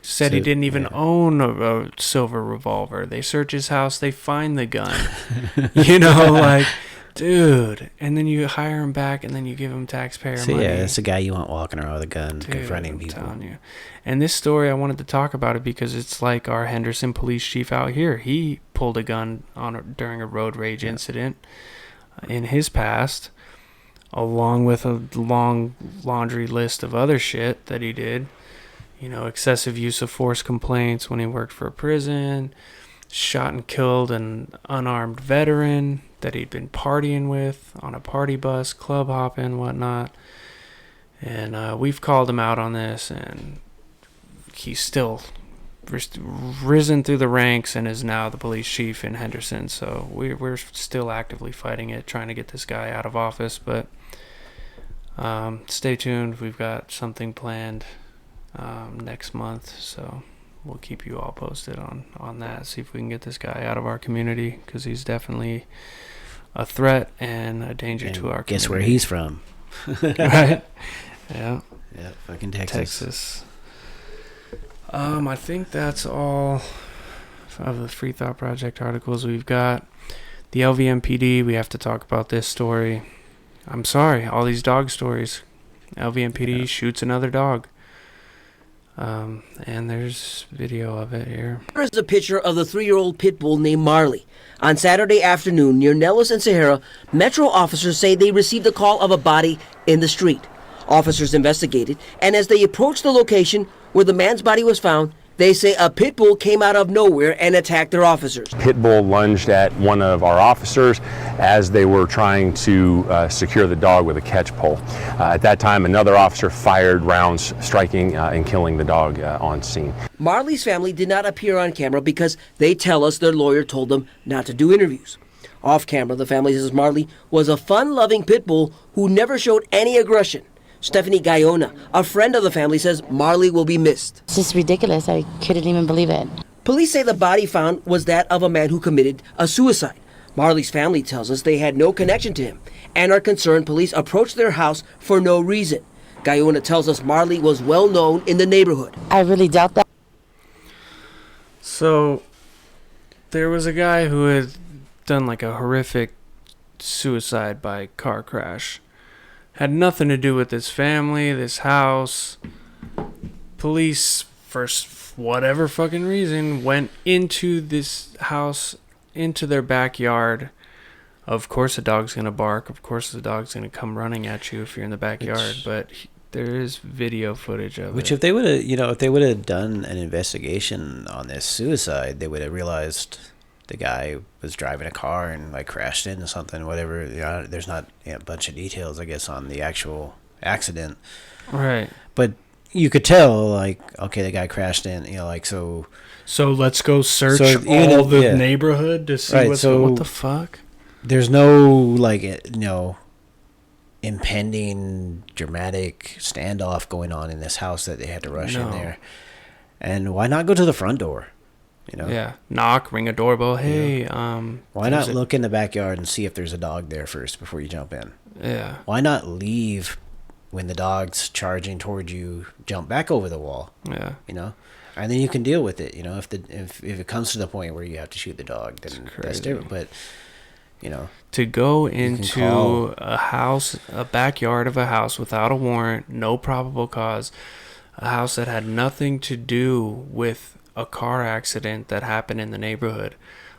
A: Said he didn't even own a silver revolver. They search his house, they find the gun. Dude. And then you hire him back and then you give him taxpayer money.
B: Yeah, that's the guy you want walking around with a gun, confronting people. I'm telling you.
A: And this story, I wanted to talk about it because it's like our Henderson police chief out here. He pulled a gun during a road rage incident in his past, along with a long laundry list of other shit that he did. Excessive use of force complaints when he worked for a prison, shot and killed an unarmed veteran that he'd been partying with on a party bus, club hopping, whatnot. And we've called him out on this, and he's still risen through the ranks and is now the police chief in Henderson. So we're still actively fighting it, trying to get this guy out of office. But stay tuned. We've got something planned next month, so we'll keep you all posted on that. See if we can get this guy out of our community, because he's definitely a threat and a danger to our community.
B: Guess where he's from?
A: Right? Yeah.
B: Yeah, fucking Texas.
A: I think that's all of the Free Thought Project articles we've got. The LVMPD, we have to talk about this story. I'm sorry, all these dog stories. LVMPD shoots another dog. And there's video of it here.
K: Here's a picture of the 3-year-old pit bull named Marley. On Saturday afternoon near Nellis and Sahara, Metro officers say they received a call of a body in the street. Officers investigated, and as they approached the location where the man's body was found, they say a pit bull came out of nowhere and attacked their officers.
L: Pit bull lunged at one of our officers as they were trying to secure the dog with a catch pole. At that time, another officer fired rounds, striking and killing the dog on scene.
K: Marley's family did not appear on camera because they tell us their lawyer told them not to do interviews. Off camera, the family says Marley was a fun-loving pit bull who never showed any aggression. Stephanie Guyona, a friend of the family, says Marley will be missed.
M: It's just ridiculous. I couldn't even believe it.
K: Police say the body found was that of a man who committed a suicide. Marley's family tells us they had no connection to him and are concerned police approached their house for no reason. Guyona tells us Marley was well known in the neighborhood.
M: I really doubt that.
A: So, there was a guy who had done like a horrific suicide by car crash. Had nothing to do with this family, this house. Police, for whatever fucking reason, went into this house, into their backyard. Of course the dog's going to bark. Of course the dog's going to come running at you if you're in the backyard. But there is video footage of it.
B: Which if they would have, if they would have done an investigation on this suicide, they would have realized the guy was driving a car and crashed into something, whatever. There's not a bunch of details, I guess, on the actual accident.
A: Right.
B: But you could tell, okay, the guy crashed in, so.
A: So let's go search all the neighborhood to see what the fuck.
B: There's no impending dramatic standoff going on in this house that they had to rush in there. And why not go to the front door?
A: Yeah, knock, ring a doorbell. Hey,
B: why not look in the backyard and see if there's a dog there first before you jump in?
A: Yeah.
B: Why not leave when the dog's charging towards you, jump back over the wall?
A: Yeah.
B: And then you can deal with it. If it comes to the point where you have to shoot the dog, then that's different. But
A: to go into a house, a backyard of a house without a warrant, no probable cause, a house that had nothing to do with a car accident that happened in the neighborhood.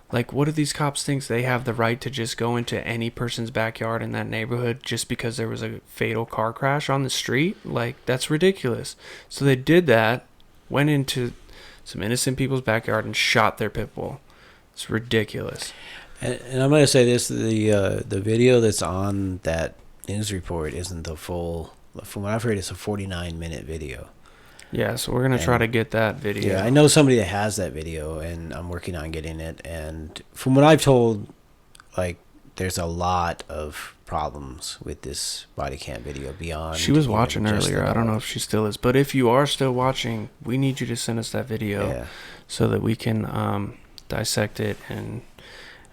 A: What do these cops think? They have the right to just go into any person's backyard in that neighborhood just because there was a fatal car crash on the street? That's ridiculous. So they did that, went into some innocent people's backyard and shot their pit bull. It's ridiculous.
B: And I'm going to say this, the video that's on that news report isn't the full. From what I've heard, it's a 49-minute video.
A: Yeah, so we're going to try to get that video.
B: Yeah, I know somebody that has that video, and I'm working on getting it. And from what I've told, like, there's a lot of problems with this body cam video beyond.
A: She was watching earlier. I don't know if she still is. But if you are still watching, we need you to send us that video so that we can dissect it and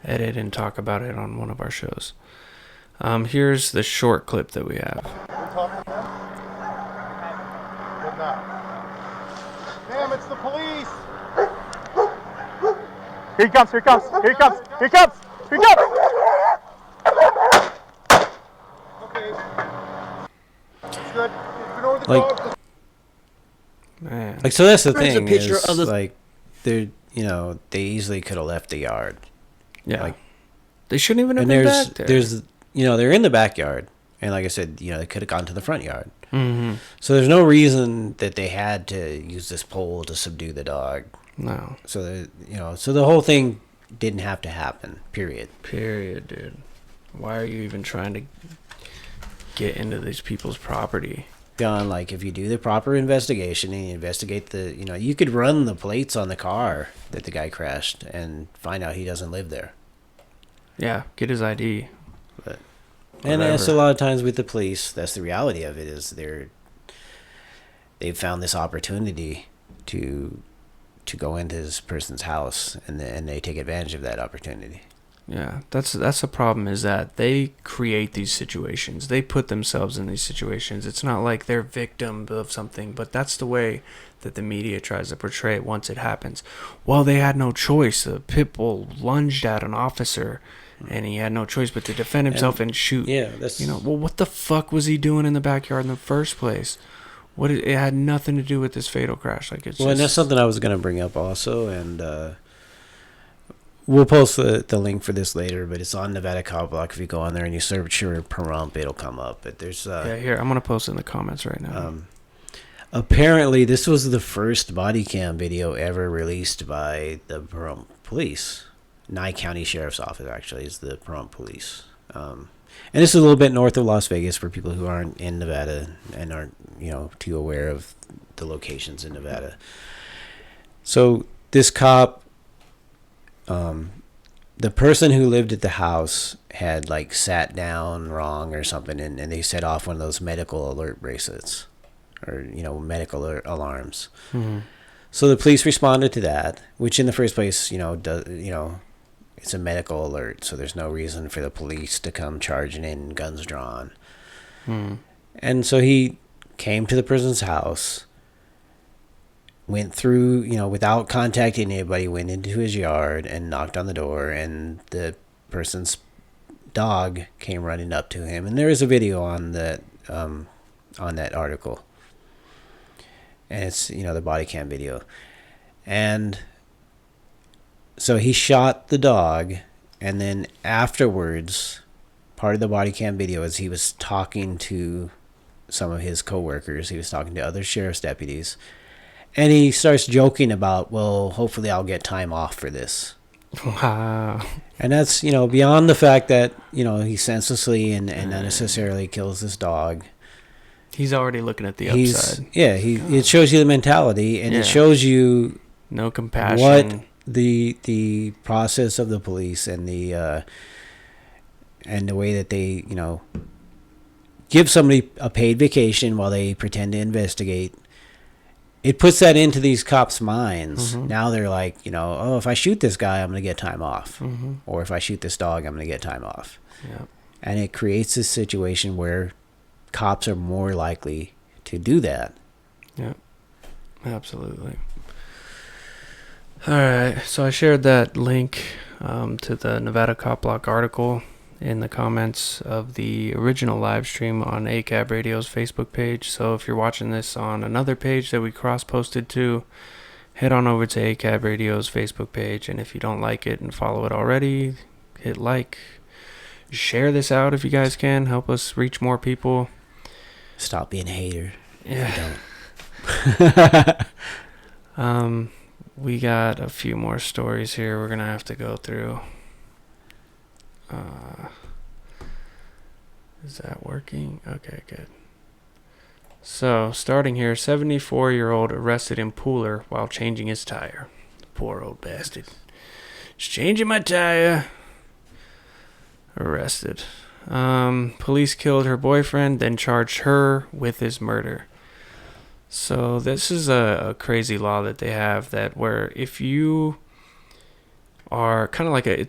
A: edit and talk about it on one of our shows. Here's the short clip that we have.
J: Damn, it's the police! Here he comes, here he comes, here he comes, here he comes, here he comes! Okay. It's good. Ignore the dog.
A: Man.
B: Like, so that's the thing,
K: picture
B: is,
K: of the
B: like, they're, you know, they easily could have left the yard.
A: Yeah.
B: Like,
A: they shouldn't even have been back there.
B: There's, you know, they're in the backyard. And like I said, you know, they could have gone to the front yard.
A: Mm-hmm.
B: So there's no reason that they had to use this pole to subdue the dog.
A: No.
B: So, you know, so the whole thing didn't have to happen, period.
A: Period, dude. Why are you even trying to get into these people's property?
B: Done, like, if you do the proper investigation and you investigate the, you know, you could run the plates on the car that the guy crashed and find out he doesn't live there.
A: Yeah, get his ID.
B: But, and that's a lot of times with the police, that's the reality of it, is they've found this opportunity to go into this person's house, and they take advantage of that opportunity.
A: Yeah, that's the problem, is that they create these situations. They put themselves in these situations. It's not like they're victim of something, but that's the way that the media tries to portray it once it happens. Well, they had no choice. The pit bull lunged at an officer, and he had no choice but to defend himself and shoot.
B: Yeah, that's,
A: you know. Well, what the fuck was he doing in the backyard in the first place? It had nothing to do with this fatal crash. Like, it's
B: well, and that's something I was going to bring up also, and we'll post the link for this later, but it's on Nevada Cop Block. If you go on there and you search your Pahrump, it'll come up. But there's
A: yeah, here, I'm going to post it in the comments right now.
B: Apparently, this was the first body cam video ever released by the Pahrump Police. Nye County Sheriff's Office, actually, is the Pahrump Police. And this is a little bit north of Las Vegas for people who aren't in Nevada and aren't, you know, too aware of the locations in Nevada. So this cop, the person who lived at the house had, like, sat down wrong or something, and they set off one of those medical alert bracelets, or, you know, medical alarms.
A: Mm-hmm.
B: So the police responded to that, which in the first place, you know, it's a medical alert, so there's no reason for the police to come charging in, guns drawn.
A: Mm.
B: And so he came to the person's house, went through, you know, without contacting anybody, went into his yard and knocked on the door, and the person's dog came running up to him. And there is a video on that article. And it's, you know, the body cam video. And so he shot the dog, and then afterwards, part of the body cam video is he was talking to some of his coworkers. He was talking to other sheriff's deputies, and he starts joking about, well, hopefully I'll get time off for this.
A: Wow.
B: And that's, you know, beyond the fact that, you know, he senselessly and unnecessarily kills this dog.
A: He's already looking at the upside.
B: Yeah, it shows you the mentality, and it shows you
A: no compassion.
B: What the process of the police and the way that they, you know, give somebody a paid vacation while they pretend to investigate. It puts that into these cops' minds.
A: Mm-hmm.
B: Now they're like, you know, oh, if I shoot this guy, I'm going to get time off.
A: Mm-hmm.
B: Or if I shoot this dog, I'm going to get time off.
A: Yeah.
B: And it creates this situation where cops are more likely to do that.
A: Yeah, absolutely. All right, so I shared that link to the Nevada Cop Block article in the comments of the original live stream on ACAB Radio's Facebook page. So if you're watching this on another page that we cross-posted to, head on over to ACAB Radio's Facebook page, and if you don't like it and follow it already, hit like. Share this out if you guys can. Help us reach more people.
B: Stop being a hater.
A: Yeah.
B: If you don't.
A: we got a few more stories here we're going to have to go through. Is that working? Okay, good. So, starting here, 74-year-old arrested in Pooler while changing his tire. Poor old bastard. Just changing my tire. Arrested. Police killed her boyfriend, then charged her with his murder. So this is a crazy law that they have, that where if you are it's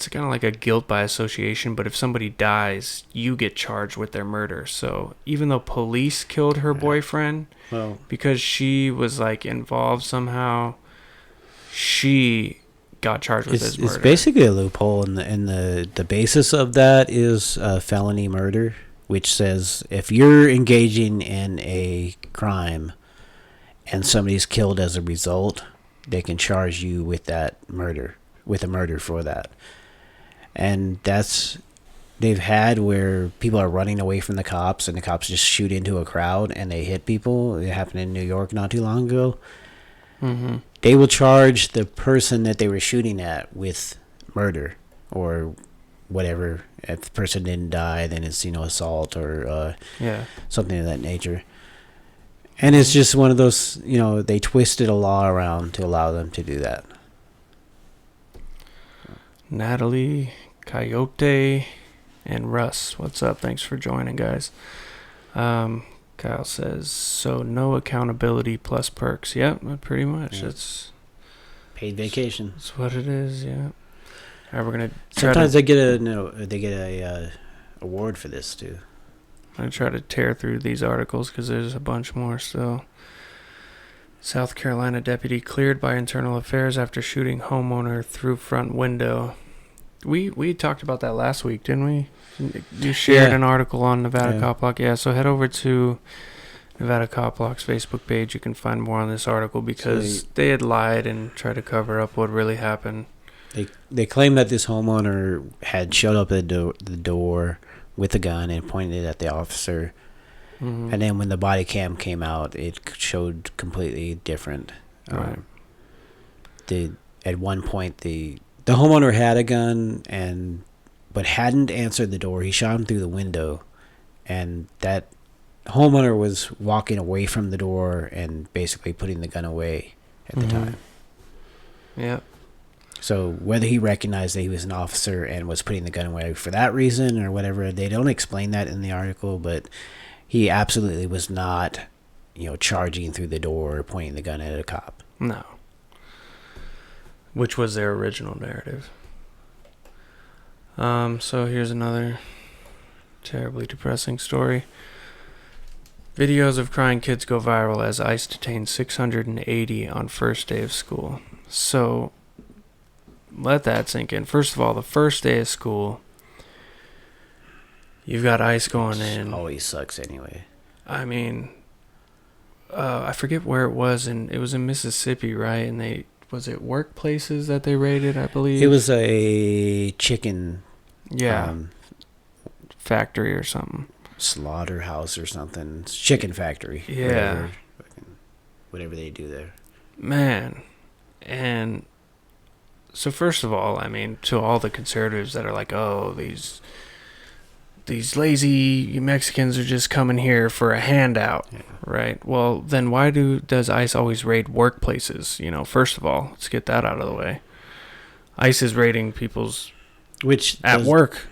A: kind of like a guilt by association, but if somebody dies, you get charged with their murder. So even though police killed her boyfriend,
B: well,
A: because she was like involved somehow, she got charged with his murder.
B: It's basically a loophole, and the basis of that is felony murder, which says if you're engaging in a crime and somebody's killed as a result, they can charge you with that murder, with a murder for that. And they've had where people are running away from the cops and the cops just shoot into a crowd and they hit people. It happened in New York not too long ago.
A: Mm-hmm.
B: They will charge the person that they were shooting at with murder or whatever. If the person didn't die, then it's, assault or something of that nature. And it's just one of those, they twisted a law around to allow them to do that.
A: Natalie, Coyote, and Russ, what's up? Thanks for joining, guys. Kyle says, so no accountability plus perks. Yep, pretty much. It's
B: paid vacation.
A: That's what it is, yeah. All right, we're going to
B: sometimes they get a award for this, too.
A: I'm going to try to tear through these articles because there's a bunch more still. South Carolina deputy cleared by internal affairs after shooting homeowner through front window. We talked about that last week, didn't we? You shared an article on Nevada Cop Block. Yeah, so head over to Nevada Cop Block's Facebook page. You can find more on this article because they had lied and tried to cover up what really happened.
B: They claim that this homeowner had showed up at the door with a gun and pointed it at the officer. Mm-hmm. And then when the body cam came out, it showed completely different.
A: Right.
B: At one point, the homeowner had a gun but hadn't answered the door. He shot him through the window, and that homeowner was walking away from the door and basically putting the gun away at the time.
A: Yeah.
B: So whether he recognized that he was an officer and was putting the gun away for that reason or whatever, they don't explain that in the article, but he absolutely was not, charging through the door or pointing the gun at a cop.
A: No. Which was their original narrative. So here's another terribly depressing story. Videos of crying kids go viral as ICE detains 680 on first day of school. So let that sink in. First of all, the first day of school, you've got ICE going in.
B: Always sucks anyway.
A: I mean, I forget where it was, and it was in Mississippi, right? And was it workplaces that they raided, I believe?
B: It was a chicken
A: factory or something.
B: Slaughterhouse or something. Chicken factory.
A: Yeah.
B: Whatever they do there.
A: Man. And so first of all, I mean, to all the conservatives that are like, oh, these lazy Mexicans are just coming here for a handout, right? Well, then why does ICE always raid workplaces? First of all, let's get that out of the way. ICE is raiding people's work.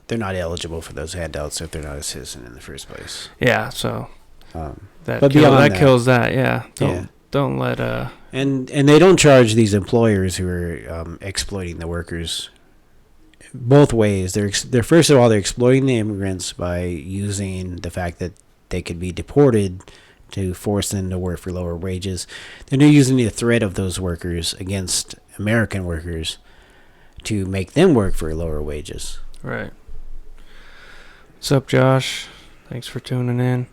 B: They're not eligible for those handouts if they're not a citizen in the first place.
A: Yeah, so
B: that
A: kills that. Yeah, don't let
B: and they don't charge these employers who are exploiting the workers. Both ways. They're first of all, they're exploiting the immigrants by using the fact that they could be deported to force them to work for lower wages. Then they're using the threat of those workers against American workers to make them work for lower wages.
A: Right. What's up, Josh? Thanks for tuning in.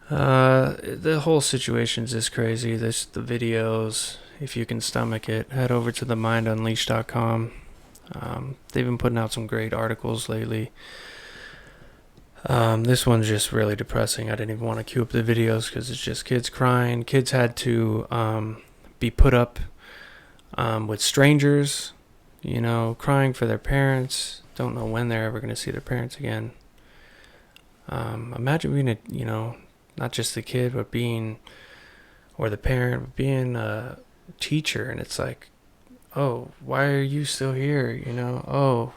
A: The whole situation's just crazy. The videos, if you can stomach it, head over to themindunleashed.com. They've been putting out some great articles lately. This one's just really depressing. I didn't even want to queue up the videos because it's just kids crying. Kids had to be put up with strangers, crying for their parents, don't know when they're ever going to see their parents again. Imagine being not just the kid, but or the parent, but being a teacher, and it's like, oh, why are you still here? Oh,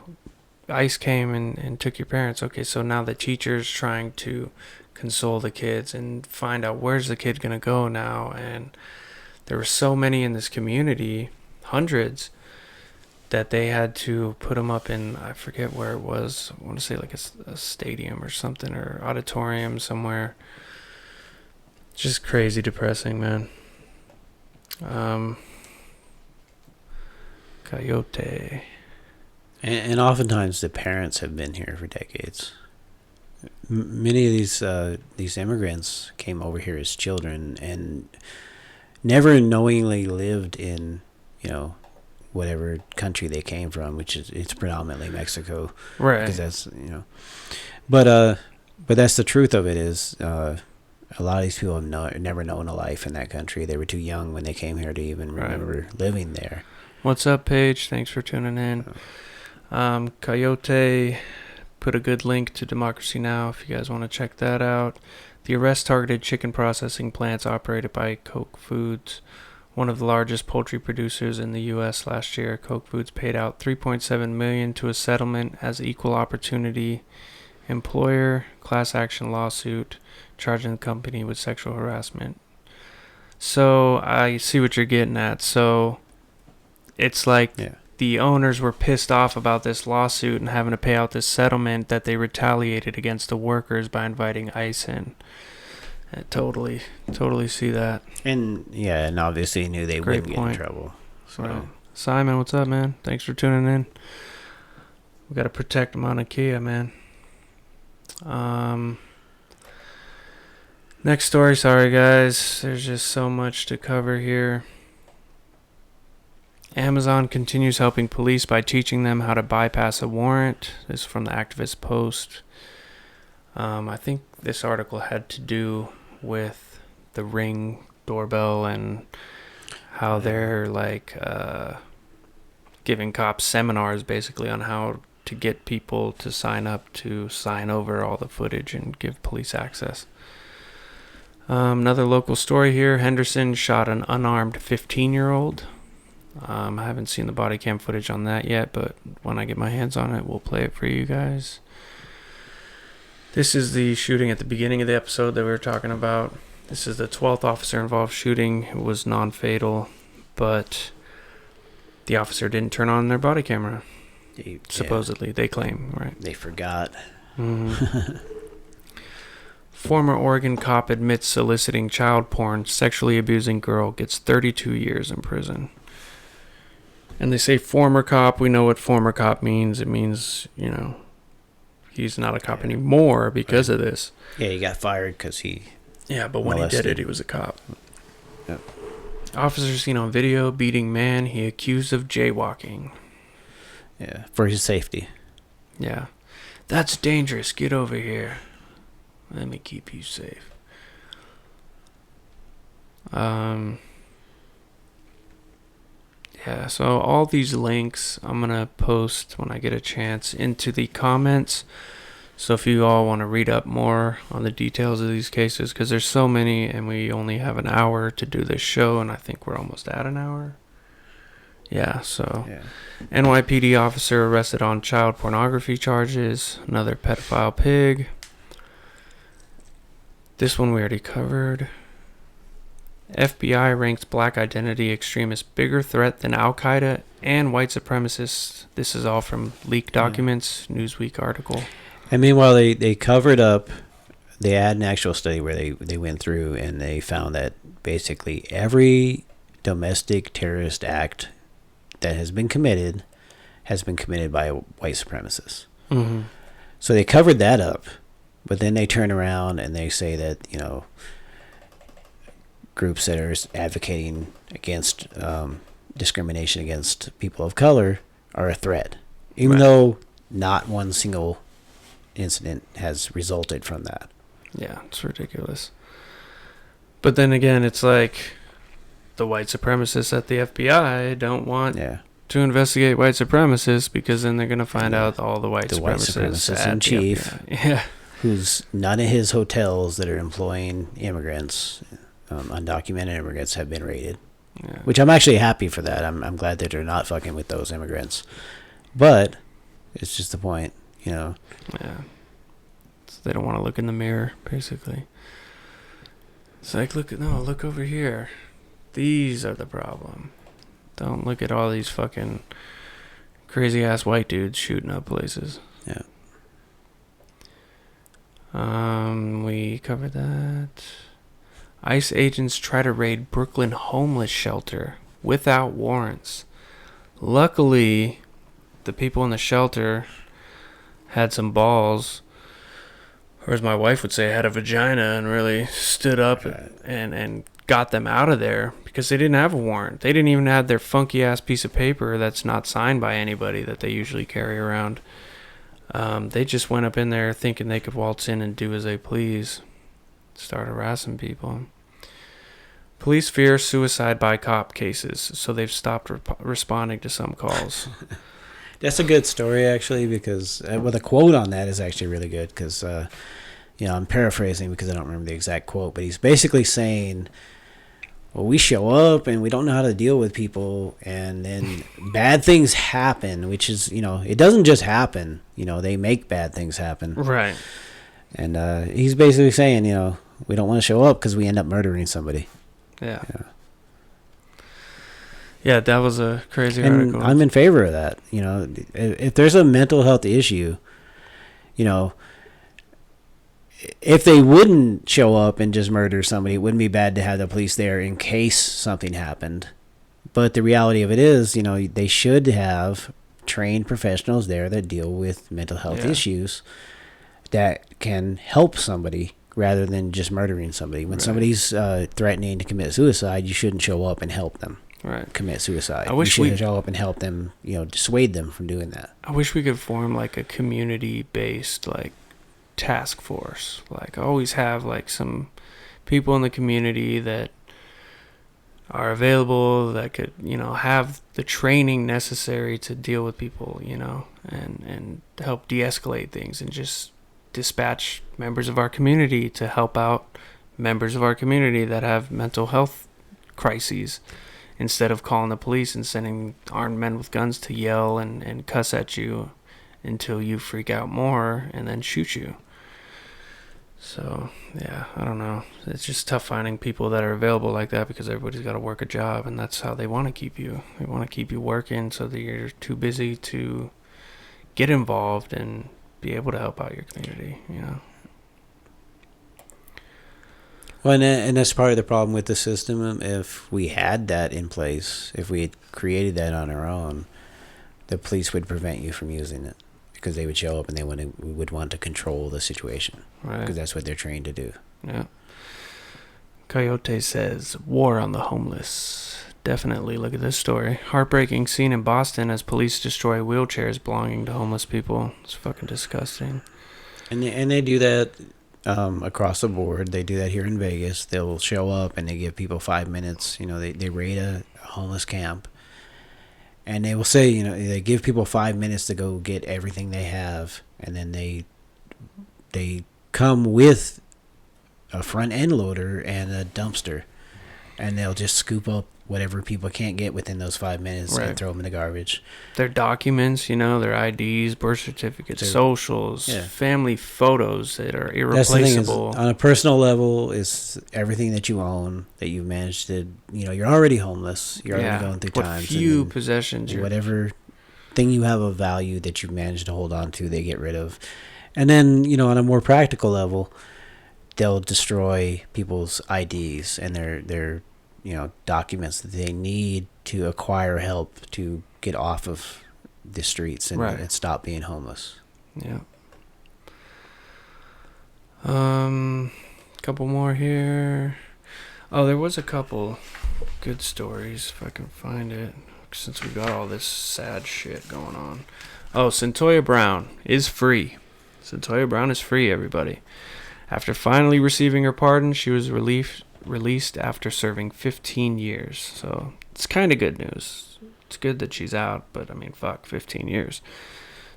A: ICE came and took your parents. Okay, so now the teacher's trying to console the kids and find out where's the kid going to go now. And there were so many in this community, hundreds, that they had to put them up in, I forget where it was. I want to say like a stadium or something, or auditorium somewhere. Just crazy depressing, man. Coyote.
B: And oftentimes the parents have been here for decades. Many of these immigrants came over here as children and never knowingly lived in, whatever country they came from, which is it's predominantly Mexico,
A: right?
B: Because that's but that's the truth of it is a lot of these people have never known a life in that country. They were too young when they came here to even remember living there.
A: What's up, Paige? Thanks for tuning in. Coyote put a good link to Democracy Now! If you guys want to check that out. The arrest targeted chicken processing plants operated by Koch Foods, one of the largest poultry producers in the U.S. Last year. Koch Foods paid out $3.7 million to a settlement as equal opportunity employer class action lawsuit charging the company with sexual harassment. So I see what you're getting at. So it's like the owners were pissed off about this lawsuit and having to pay out this settlement that they retaliated against the workers by inviting ICE in. I totally see that.
B: And obviously knew they wouldn't get in trouble. So.
A: Right. Simon, what's up, man? Thanks for tuning in. We got to protect Mauna Kea, man. Next story. Sorry, guys. There's just so much to cover here. Amazon continues helping police by teaching them how to bypass a warrant. This is from the Activist Post. I think this article had to do with the Ring doorbell and how they're giving cops seminars basically on how to get people to sign up to sign over all the footage and give police access. Another local story here. Henderson shot an unarmed 15-year-old. I haven't seen the body cam footage on that yet, but when I get my hands on it, we'll play it for you guys. This is the shooting at the beginning of the episode that we were talking about. This is the 12th officer-involved shooting. It was non-fatal, but the officer didn't turn on their body camera. Supposedly, they claim, right?
B: They forgot.
A: Mm-hmm. Former Oregon cop admits soliciting child porn, sexually abusing girl, gets 32 years in prison. And they say former cop. We know what former cop means. It means, he's not a cop anymore because of this.
B: Yeah, he got fired because he...
A: Yeah, but when he did it, he was a cop. Yep. Officer seen on video beating man he accused of jaywalking.
B: Yeah, for his safety.
A: Yeah. That's dangerous. Get over here. Let me keep you safe. Yeah, so all these links I'm going to post when I get a chance into the comments. So if you all want to read up more on the details of these cases, because there's so many and we only have an hour to do this show, and I think we're almost at an hour. Yeah, so NYPD officer arrested on child pornography charges. Another pedophile pig. This one we already covered. FBI ranks black identity extremists bigger threat than Al-Qaeda and white supremacists. This is all from leaked documents, Newsweek article.
B: And meanwhile, they covered up, they had an actual study where they went through and they found that basically every domestic terrorist act that has been committed by white supremacists.
A: Mm-hmm.
B: So they covered that up, but then they turn around and they say that, groups that are advocating against discrimination against people of color are a threat, even though not one single incident has resulted from that.
A: Yeah, it's ridiculous. But then again, it's like the white supremacists at the FBI don't want to investigate white supremacists because then they're going to find out all the white supremacists
B: in chief,
A: yeah,
B: who's none of his hotels that are employing immigrants, undocumented immigrants, have been raided.
A: Yeah.
B: Which I'm actually happy for that. I'm glad that they're not fucking with those immigrants. But it's just the point, you know.
A: Yeah. So they don't want to look in the mirror, basically. It's like, look over here. These are the problem. Don't look at all these fucking crazy ass white dudes shooting up places.
B: Yeah.
A: We covered that. ICE agents try to raid Brooklyn homeless shelter without warrants. Luckily, the people in the shelter had some balls, or as my wife would say, had a vagina, and really stood up and got them out of there because they didn't have a warrant. They didn't even have their funky ass piece of paper that's not signed by anybody that they usually carry around. They just went up in there thinking they could waltz in and do as they please. Start harassing people. Police fear suicide by cop cases, so they've stopped responding to some calls.
B: That's a good story, actually, because the quote on that is actually really good because, I'm paraphrasing because I don't remember the exact quote, but he's basically saying, well, we show up and we don't know how to deal with people, and then bad things happen, which is, it doesn't just happen. They make bad things happen.
A: Right.
B: And he's basically saying, we don't want to show up because we end up murdering somebody.
A: Yeah. Yeah, that was a crazy
B: and
A: article.
B: I'm in favor of that. If there's a mental health issue, if they wouldn't show up and just murder somebody, it wouldn't be bad to have the police there in case something happened. But the reality of it is, they should have trained professionals there that deal with mental health issues that can help somebody rather than just murdering somebody. When somebody's threatening to commit suicide, you shouldn't show up and help them commit suicide. You should show up and help them, dissuade them from doing that.
A: I wish we could form like a community-based like task force. Like always have like some people in the community that are available that could, have the training necessary to deal with people, and help de-escalate things and just dispatch members of our community to help out members of our community that have mental health crises instead of calling the police and sending armed men with guns to yell and cuss at you until you freak out more and then shoot you. So, yeah, I don't know. It's just tough finding people that are available like that because everybody's got to work a job, and that's how they want to keep you. They want to keep you working so that you're too busy to get involved and be able to help out your community,
B: Well, and that's part of the problem with the system. If we had that in place, if we had created that on our own, the police would prevent you from using it because they would show up and they would want to control the situation.
A: Right.
B: Because that's what they're trained to do.
A: Yeah. Coyote says, war on the homeless. Definitely. Look at this story. Heartbreaking scene in Boston as police destroy wheelchairs belonging to homeless people. It's fucking disgusting.
B: And they do that across the board. They do that here in Vegas. They'll show up and they give people 5 minutes. They raid a homeless camp. And they will say, they give people 5 minutes to go get everything they have. And then they come with a front end loader and a dumpster. And they'll just scoop up whatever people can't get within those 5 minutes and throw them in the garbage.
A: Their documents, their IDs, birth certificates, socials, family photos that are irreplaceable. That's the thing is,
B: on a personal level, is everything that you own that you've managed to, you're already homeless. You're already going through times.
A: Few possessions.
B: Whatever thing you have of value that you've managed to hold on to, they get rid of. And then, on a more practical level, they'll destroy people's IDs and their documents that they need to acquire help to get off of the streets and stop being homeless.
A: Yeah. Couple more here. Oh, there was a couple good stories if I can find it, since we got all this sad shit going on. Oh, Centoya Brown is free. Centoya Brown is free, everybody. After finally receiving her pardon, she was released released after serving 15 years. So it's kind of good news. It's good that she's out, but I mean, fuck, 15 years.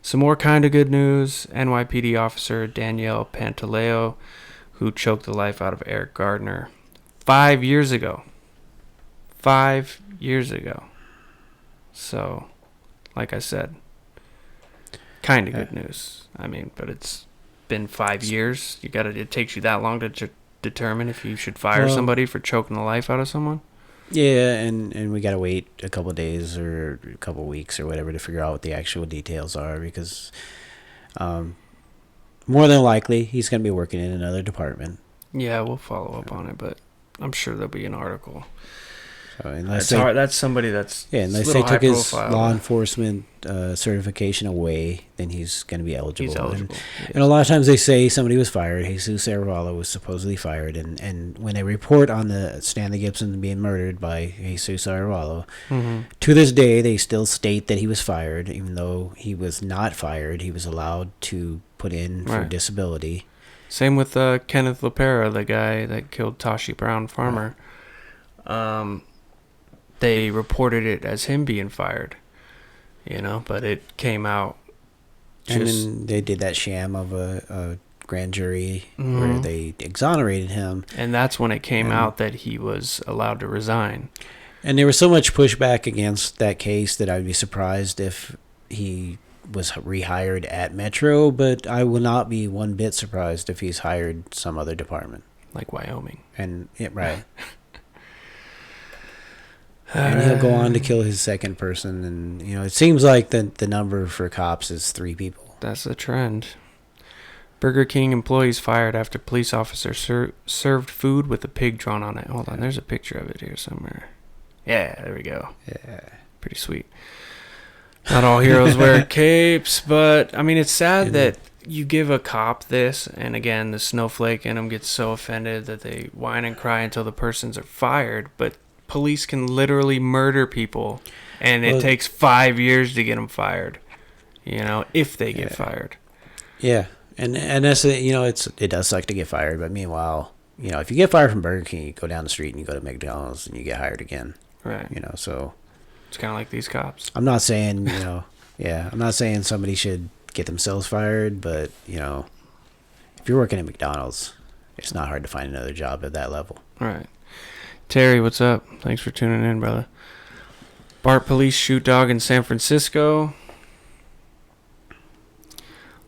A: Some more kind of good news. NYPD officer Danielle Pantaleo, who choked the life out of Eric Gardner 5 years ago. 5 years ago. So, like I said, kind of good news. I mean, but it's been 5 years. It takes you that long to determine if you should fire somebody for choking the life out of someone.
B: Yeah, and we gotta wait a couple of days or a couple of weeks or whatever to figure out what the actual details are, because more than likely he's gonna be working in another department.
A: Yeah, we'll follow up on it, but I'm sure there'll be an article.
B: So
A: That's somebody that's
B: unless they took his law enforcement certification away, then he's going to be eligible.
A: He's eligible.
B: And a lot of times they say somebody was fired. Jesus Arevalo was supposedly fired, and when they report on the Stanley Gibson being murdered by Jesus Arevalo, to this day they still state that he was fired, even though he was not fired. He was allowed to put in for disability.
A: Same with Kenneth LaPera, the guy that killed Tashi Brown Farmer. They reported it as him being fired, but it came out.
B: And then they did that sham of a grand jury where they exonerated him.
A: And that's when it came out that he was allowed to resign.
B: And there was so much pushback against that case that I'd be surprised if he was rehired at Metro, but I will not be one bit surprised if he's hired some other department.
A: Like Wyoming.
B: And right. And he'll go on to kill his second person, and it seems like the number for cops is 3 people.
A: That's the trend. Burger King employees fired after police officer served food with a pig drawn on it. Hold on, there's a picture of it here somewhere. Yeah, there we go.
B: Yeah,
A: pretty sweet. Not all heroes wear capes, but I mean, it's sad that you give a cop this, and again, the snowflake in them gets so offended that they whine and cry until the persons are fired, but police can literally murder people, and it takes 5 years to get them fired. If they get fired.
B: Yeah, and that's it does suck to get fired, but meanwhile, if you get fired from Burger King, you go down the street and you go to McDonald's and you get hired again.
A: Right.
B: So
A: it's kind of like these cops.
B: I'm not saying I'm not saying somebody should get themselves fired, but if you're working at McDonald's, it's not hard to find another job at that level.
A: Right. Terry, what's up? Thanks for tuning in, brother. Bart police shoot dog in San Francisco.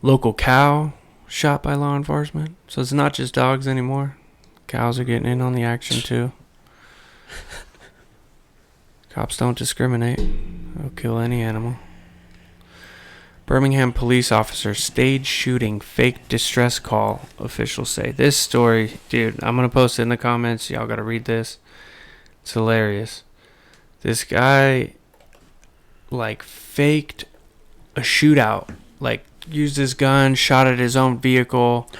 A: Local cow shot by law enforcement. So it's not just dogs anymore. Cows are getting in on the action too. Cops don't discriminate. They'll kill any animal. Birmingham police officer stage shooting fake distress call, officials say. This story, dude, I'm going to post it in the comments. Y'all got to read this. It's hilarious. This guy, faked a shootout. Used his gun, shot at his own vehicle,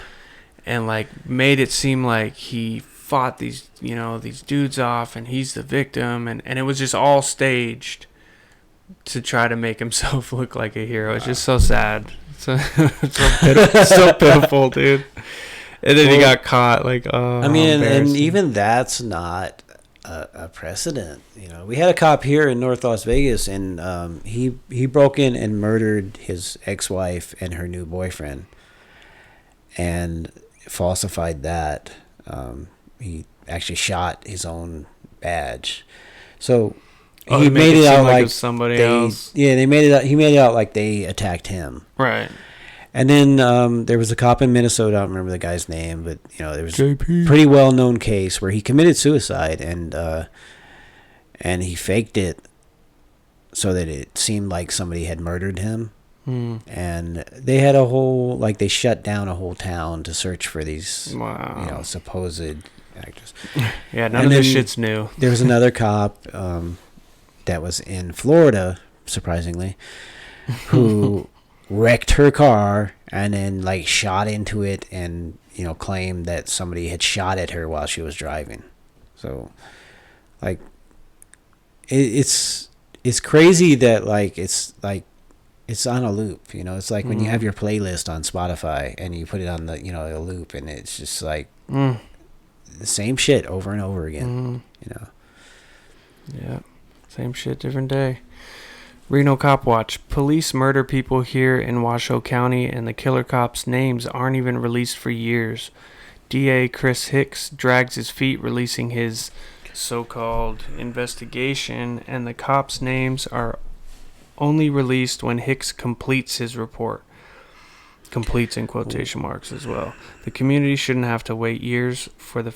A: and, made it seem like he fought these dudes off, and he's the victim. And it was just all staged to try to make himself look like a hero. It's just so sad. So pitiful, dude. And then he got caught.
B: I mean, and even that's not a precedent. We had a cop here in North Las Vegas, and he broke in and murdered his ex-wife and her new boyfriend, and falsified that. He actually shot his own badge. So he made it out like
A: somebody else.
B: Yeah, he made it out like they attacked him.
A: Right.
B: And then there was a cop in Minnesota, I don't remember the guy's name, but there was
A: JP.
B: a pretty well-known case where he committed suicide, and he faked it so that it seemed like somebody had murdered him. And they had they shut down a whole town to search for these supposed actors.
A: Yeah, none of this shit's new.
B: There was another cop that was in Florida, surprisingly, who wrecked her car and then shot into it and claimed that somebody had shot at her while she was driving. So it's crazy that it's on a loop. It's like when you have your playlist on Spotify and you put it on the a loop, and it's just the same shit over and over again. You know.
A: Yeah, same shit, different day. Reno Cop Watch. Police murder people here in Washoe County, and the killer cops' names aren't even released for years. DA Chris Hicks drags his feet, releasing his so-called investigation, and the cops' names are only released when Hicks completes his report. Completes in quotation marks as well. The community shouldn't have to wait years for the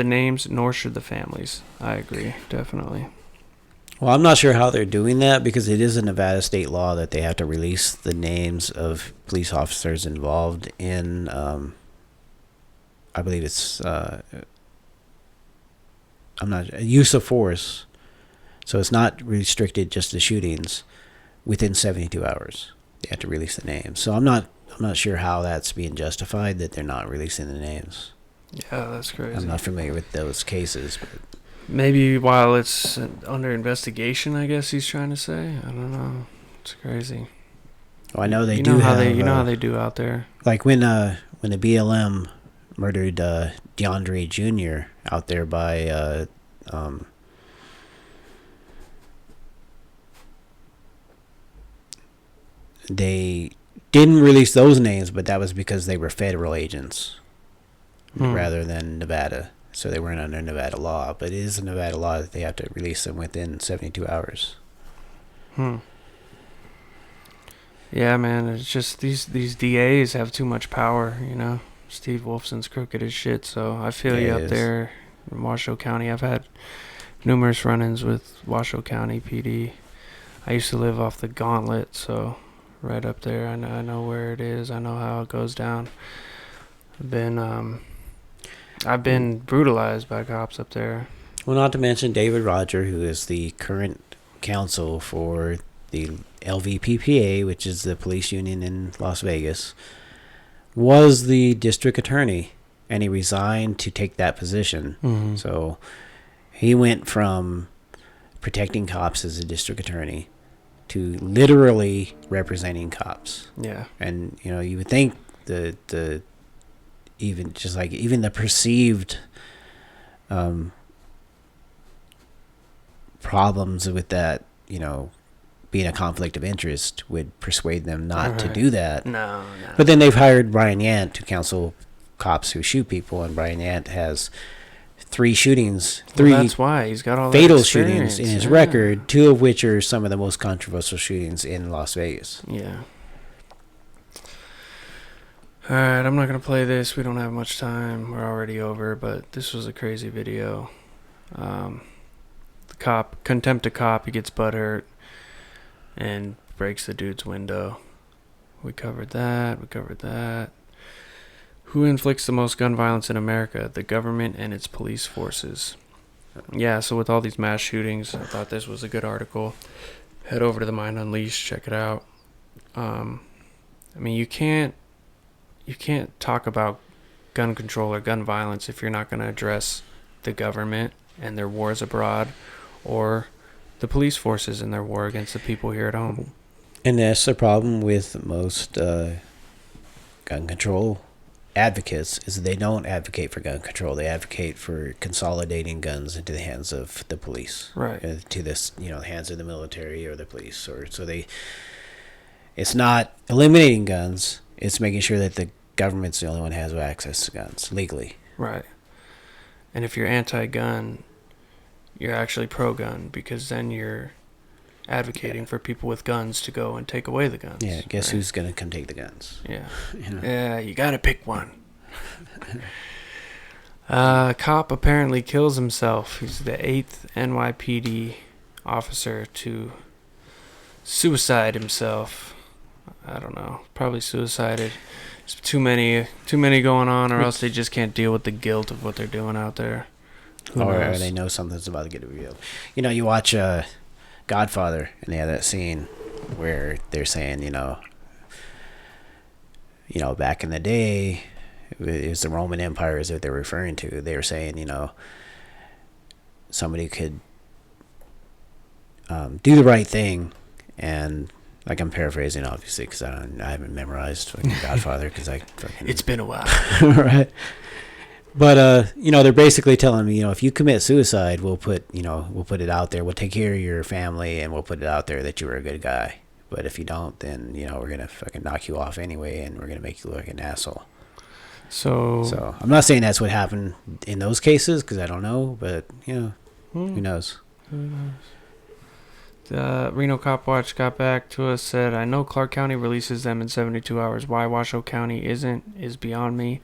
A: names, nor should the families. I agree, definitely.
B: Well, I'm not sure how they're doing that, because it is a Nevada state law that they have to release the names of police officers involved in, I believe it's, use of force. So it's not restricted just to shootings. Within 72 hours, they have to release the names. So I'm not sure how that's being justified, that they're not releasing the names.
A: Yeah, that's crazy.
B: I'm not familiar with those cases, but
A: maybe while it's under investigation, I guess he's trying to say. I don't know. It's crazy.
B: Well, I know they
A: you
B: do
A: know how
B: have,
A: they, you know how they do out there.
B: Like when the BLM murdered DeAndre Jr. out there by they didn't release those names, but that was because they were federal agents rather than Nevada. So they weren't under Nevada law, but it is a Nevada law that they have to release them within 72 hours.
A: Yeah, man, it's just these DAs have too much power, you know. Steve Wolfson's crooked as shit, so I feel you up there in Washoe County. I've had numerous run-ins with Washoe County PD. I used to live off the Gauntlet, so right up there. I know where it is. I know how it goes down. I've been brutalized by cops up there.
B: Well, not to mention David Roger, who is the current counsel for the LVPPA, which is the police union in Las Vegas, was the district attorney, and he resigned to take that position. So he went from protecting cops as a district attorney to literally representing cops.
A: Yeah.
B: And you know, you would think the even the perceived problems with that, you know, being a conflict of interest would persuade them not to do that.
A: No.
B: But then they've hired Brian Yant to counsel cops who shoot people, and Brian Yant has three
A: that's why he's got all
B: fatal
A: that
B: shootings in his record, two of which are some of the most controversial shootings in Las Vegas.
A: Yeah. Alright, I'm not going to play this. We don't have much time. We're already over, but this was a crazy video. The cop, contempt a cop, he gets butthurt and breaks the dude's window. We covered that. Who inflicts the most gun violence in America? The government and its police forces. Yeah, so with all these mass shootings, I thought this was a good article. Head over to the Mind Unleashed, check it out. I mean, you can't talk about gun control or gun violence if you're not going to address the government and their wars abroad, or the police forces and their war against the people here at home.
B: And that's the problem with most gun control advocates, is they don't advocate for gun control. They advocate for consolidating guns into the hands of the police,
A: right?
B: To this, you know, the hands of the military or the police, or so they. It's not eliminating guns. It's making sure that the government's the only one who has access to guns legally.
A: Right. And if you're anti-gun, you're actually pro-gun, because then you're advocating for people with guns to go and take away the guns.
B: Yeah, guess who's going to come take the guns?
A: Yeah.
B: You know?
A: Yeah, you got to pick one. Cop apparently kills himself. He's the 8th NYPD officer to suicide himself. I don't know. Probably suicided. There's too many going on, or else they just can't deal with the guilt of what they're doing out there.
B: Or they know something's about to get revealed. You know, you watch Godfather, and they have that scene where they're saying, you know, back in the day, it was the Roman Empire is what they're referring to. They were saying, you know, somebody could do the right thing, and like, I'm paraphrasing, obviously, because I haven't memorized fucking Godfather, because I fucking...
A: It's been a while.
B: Right. But they're basically telling me, if you commit suicide, we'll put it out there. We'll take care of your family, and we'll put it out there that you were a good guy. But if you don't, then we're gonna fucking knock you off anyway, and we're gonna make you look like an asshole. So I'm not saying that's what happened in those cases because I don't know, but who knows?
A: Who knows? The Reno Cop Watch got back to us, said, I know Clark County releases them in 72 hours. Why Washoe County isn't is beyond me.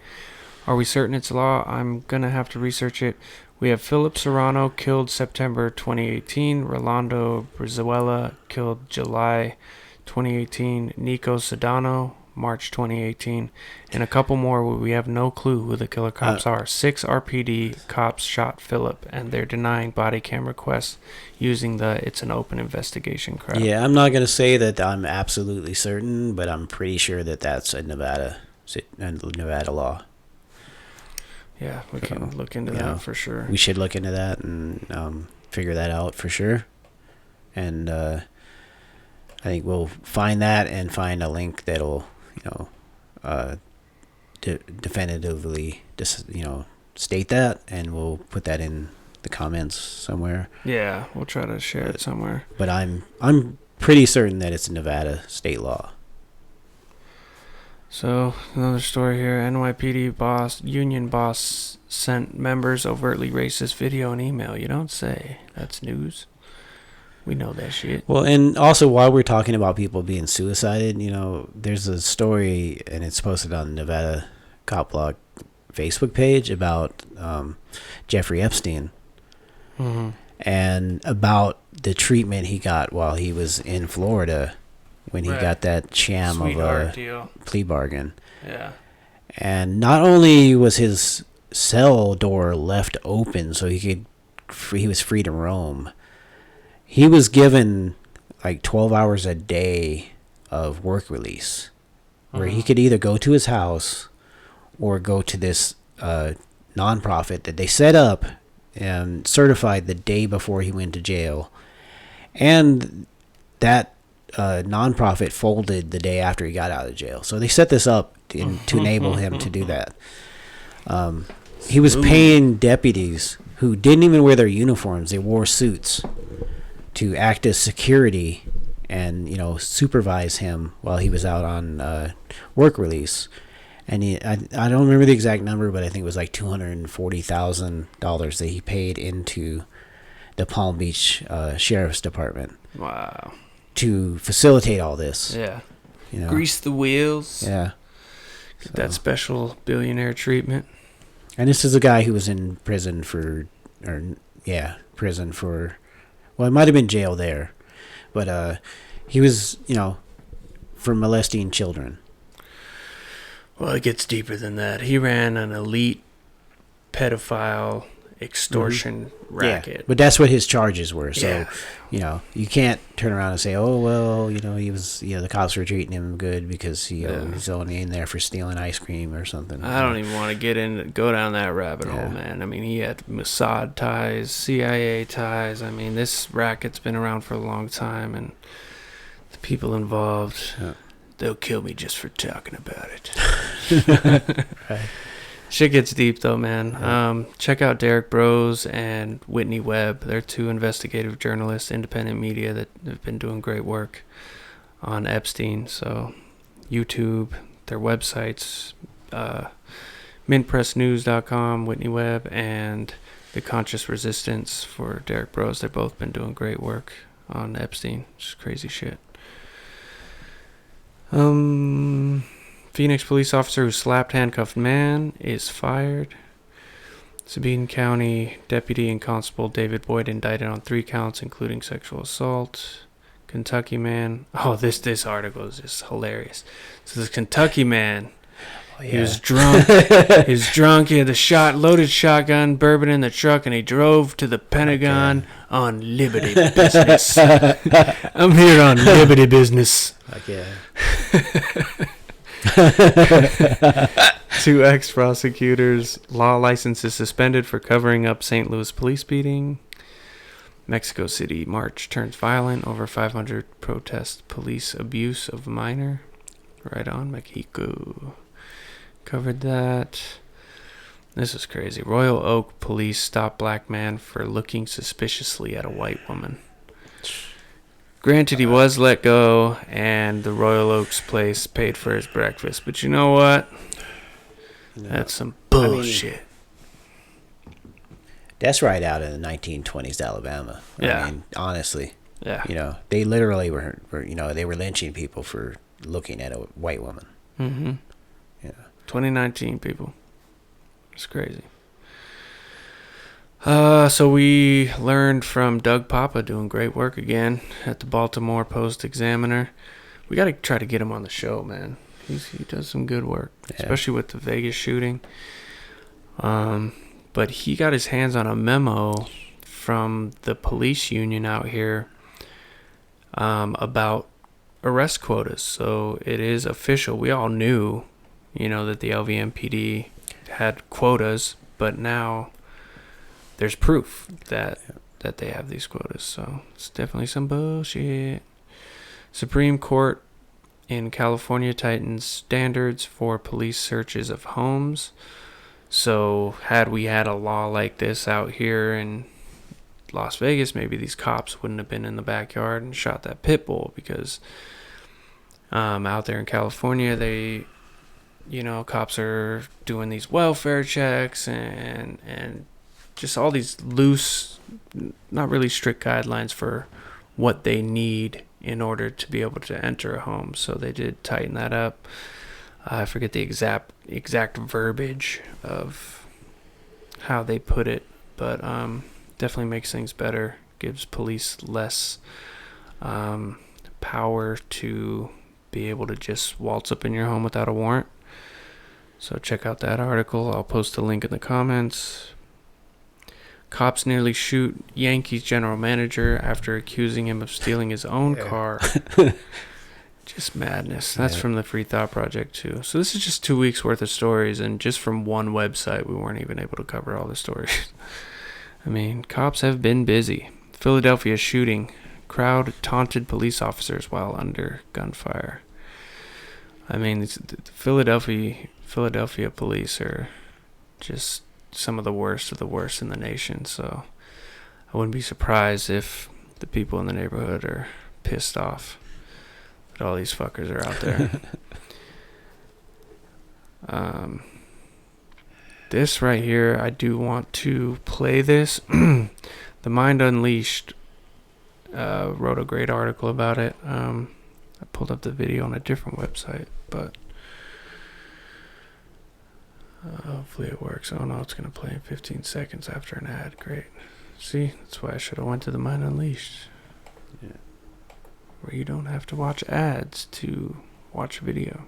A: Are we certain it's law? I'm going to have to research it. We have Philip Serrano, killed September 2018. Rolando Brizuela, killed July 2018. Nico Sedano, March 2018. And a couple more where we have no clue who the killer cops are. 6 RPD cops shot Philip, and they're denying body cam requests using the it's an open investigation crap.
B: Yeah, I'm not going to say that I'm absolutely certain, but I'm pretty sure that that's a Nevada law.
A: Yeah, we can look into that for sure.
B: We should look into that and figure that out for sure. And I think we'll find that and find a link that'll, definitively, state that, and we'll put that in the comments somewhere.
A: Yeah, we'll try to share it somewhere.
B: But I'm pretty certain that it's a Nevada state law.
A: So, another story here. NYPD union boss sent members overtly racist video and email. You don't say. That's news. We know that shit.
B: Well, and also while we're talking about people being suicided, there's a story, and it's posted on Nevada Cop Blog Facebook page about Jeffrey Epstein.
A: Mm-hmm.
B: And about the treatment he got while he was in Florida. When he got that sham
A: Sweetheart
B: of a
A: deal.
B: Plea bargain.
A: Yeah.
B: And not only was his cell door left open so he was free to roam, he was given like 12 hours a day of work release where he could either go to his house or go to this nonprofit that they set up and certified the day before he went to jail. And that nonprofit folded the day after he got out of jail. So they set this up to enable him to do that. He was paying deputies who didn't even wear their uniforms. They wore suits to act as security and, supervise him while he was out on work release. And I don't remember the exact number, but I think it was like $240,000 that he paid into the Palm Beach Sheriff's Department.
A: Wow.
B: To facilitate all this.
A: Yeah. Grease the wheels.
B: Yeah.
A: Get that special billionaire treatment.
B: And this is a guy who was in prison well, it might have been jail there. But he was, for molesting children.
A: Well, it gets deeper than that. He ran an elite pedophile extortion racket.
B: Yeah, but that's what his charges were. So, you can't turn around and say, oh, well, he was, the cops were treating him good because he's only in there for stealing ice cream or something.
A: I don't even want to go down that rabbit hole, man. I mean, he had Mossad ties, CIA ties. I mean, this racket's been around for a long time, and the people involved, they'll kill me just for talking about it.
B: Right.
A: Shit gets deep though, man. Check out Derek Bros and Whitney Webb. They're 2 investigative journalists, independent media that have been doing great work on Epstein. So YouTube, their websites, mintpressnews.com, Whitney Webb, and The Conscious Resistance for Derek Bros. They've both been doing great work on Epstein. Just crazy shit. Phoenix police officer who slapped handcuffed man is fired. Sabine County Deputy and Constable David Boyd indicted on 3 counts, including sexual assault. Kentucky man. Oh, this article is just hilarious. So this Kentucky man, he was drunk. He was drunk. He had the loaded shotgun, bourbon in the truck, and he drove to the Pentagon on liberty business. I'm here on liberty business.
B: Okay.
A: 2 ex-prosecutors. Law license is suspended for covering up St. Louis police beating. Mexico City march turns violent. Over 500 protest police abuse of minor. Right on, Mexico. Covered that. This is crazy. Royal Oak police stop black man for looking suspiciously at a white woman. Granted, he was let go, and the Royal Oaks place paid for his breakfast. But you know what? That's some bullshit.
B: That's right out in the 1920s Alabama.
A: Yeah.
B: I mean, honestly.
A: Yeah.
B: You know, they literally were they were lynching people for looking at a white woman.
A: Mm-hmm.
B: Yeah.
A: 2019, people. It's crazy. So we learned from Doug Papa doing great work again at the Baltimore Post-Examiner. We got to try to get him on the show, man. He does some good work, especially with the Vegas shooting. But he got his hands on a memo from the police union out here about arrest quotas. So it is official. We all knew, that the LVMPD had quotas, but now there's proof that they have these quotas. So it's definitely some bullshit. Supreme Court in California tightens standards for police searches of homes. So had we had a law like this out here in Las Vegas, maybe these cops wouldn't have been in the backyard and shot that pit bull, because out there in California, they, cops are doing these welfare checks and just all these loose, not really strict guidelines for what they need in order to be able to enter a home. So they did tighten that up. I forget the exact verbiage of how they put it, but definitely makes things better. Gives police less power to be able to just waltz up in your home without a warrant. So check out that article. I'll post a link in the comments. Cops nearly shoot Yankees general manager after accusing him of stealing his own car. Just madness. That's from the Free Thought Project too. So this is just 2 weeks worth of stories, and just from one website we weren't even able to cover all the stories. I mean, cops have been busy. Philadelphia shooting. Crowd taunted police officers while under gunfire. I mean, the Philadelphia police are just some of the worst in the nation. So I wouldn't be surprised if the people in the neighborhood are pissed off that all these fuckers are out there. This right here, I do want to play this. The Mind Unleashed wrote a great article about it. I pulled up the video on a different website, but hopefully it works. Oh no, it's going to play in 15 seconds after an ad. Great. See, that's why I should have went to the Mind Unleashed. Yeah. Where you don't have to watch ads to watch a video.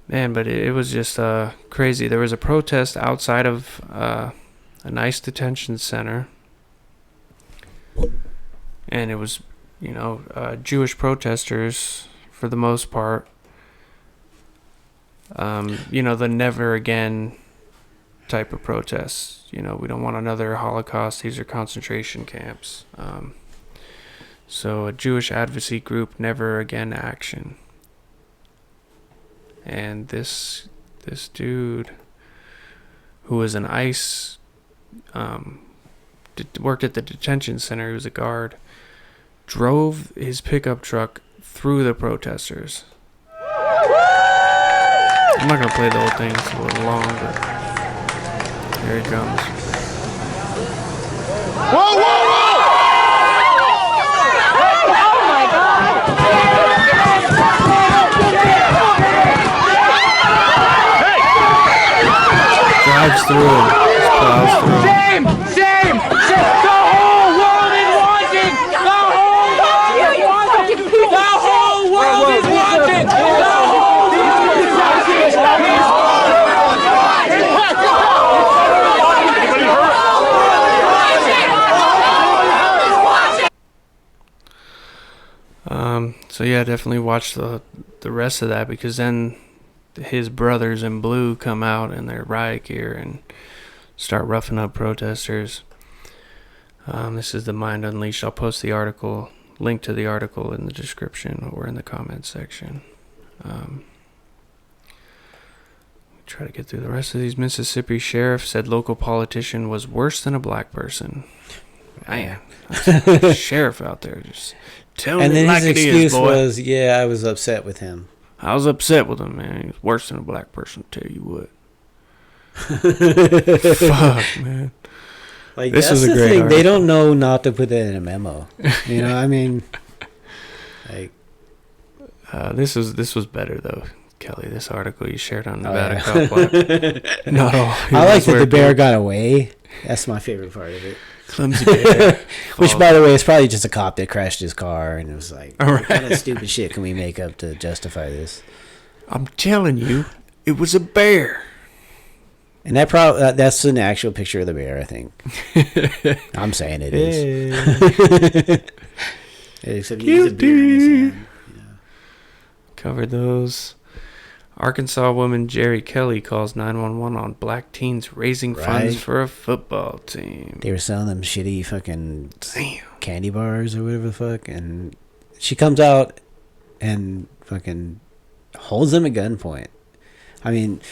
A: Man, but it was just crazy. There was a protest outside of a nice detention center. And it was, Jewish protesters for the most part. The never again type of protests. We don't want another Holocaust. These are concentration camps. So a Jewish advocacy group, Never Again Action. And this dude, who was an ICE, worked at the detention center, he was a guard, drove his pickup truck through the protesters. I'm not going to play the whole thing, it's a little long, but here he comes.
N: Whoa, whoa, whoa! Oh my God!
A: Drives through him, just plows through him.
N: Shame! Shame! The whole world is watching! The whole world is watching! The whole world is watching! The whole world is
A: watching! So yeah, definitely watch the rest of that, because then his brothers in blue come out in their riot gear and start roughing up protesters. This is the Mind Unleashed. I'll post the article, link to the article in the description or in the comments section. Try try to get through the rest of these. Mississippi sheriff said local politician was worse than a black person. Man, sheriff out there just telling
B: and
A: it
B: then
A: like
B: his
A: it
B: excuse
A: is, boy.
B: was, yeah, I was upset with him.
A: I was upset with him, man. He was worse than a black person, tell you what. Fuck, man.
B: Like,
A: this
B: that's
A: was a
B: the
A: great
B: thing.
A: article.
B: They don't know not to put that in a memo. You know, I mean, like,
A: this was better though, Kelly. This article you shared on Nevada
B: yeah.
A: Cop Black. Not all.
B: I like that the bear got away. That's my favorite part of it.
A: Clumsy bear.
B: Which, by the way, is probably just a cop that crashed his car, and it was like,
A: All
B: what kind
A: right.
B: of stupid shit can we make up to justify this?
A: I'm telling you, it was a bear.
B: And that's an actual picture of the bear, I think. I'm saying it is. Except he has a beer in his hand.
A: Covered those. Arkansas woman Jerry Kelly calls 911 on black teens raising funds
B: Right.
A: for a football team.
B: They were selling them shitty fucking candy bars or whatever the fuck, and she comes out and fucking holds them at gunpoint. I mean,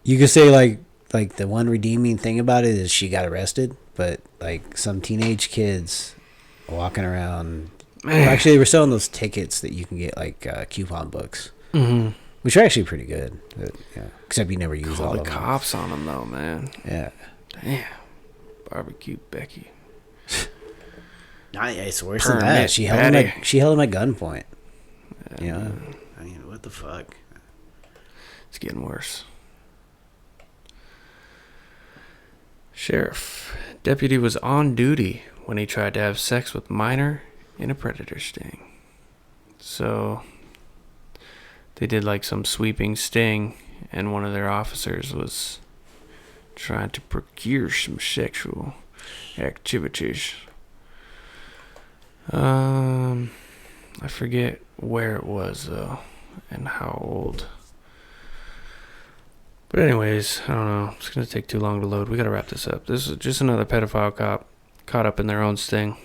B: you could say like the one redeeming thing about it is she got arrested, but like some teenage kids walking around.
A: Man.
B: Actually, they were selling those tickets that you can get like coupon books, which are actually pretty good. But, yeah, except you never use
A: Call
B: all
A: the
B: of them.
A: cops on them though, man.
B: Yeah.
A: Damn. Barbecue Becky.
B: Nah, it's worse than that.
A: Permit
B: She held him at gunpoint.
A: Yeah,
B: You know?
A: man.
B: I mean, what the fuck?
A: It's getting worse. Sheriff. Deputy was on duty when he tried to have sex with minor in a predator sting. So they did like some sweeping sting, and one of their officers was trying to procure some sexual activities. I forget where it was though and how old. But anyways, I don't know. It's going to take too long to load. We got to wrap this up. This is just another pedophile cop caught up in their own sting.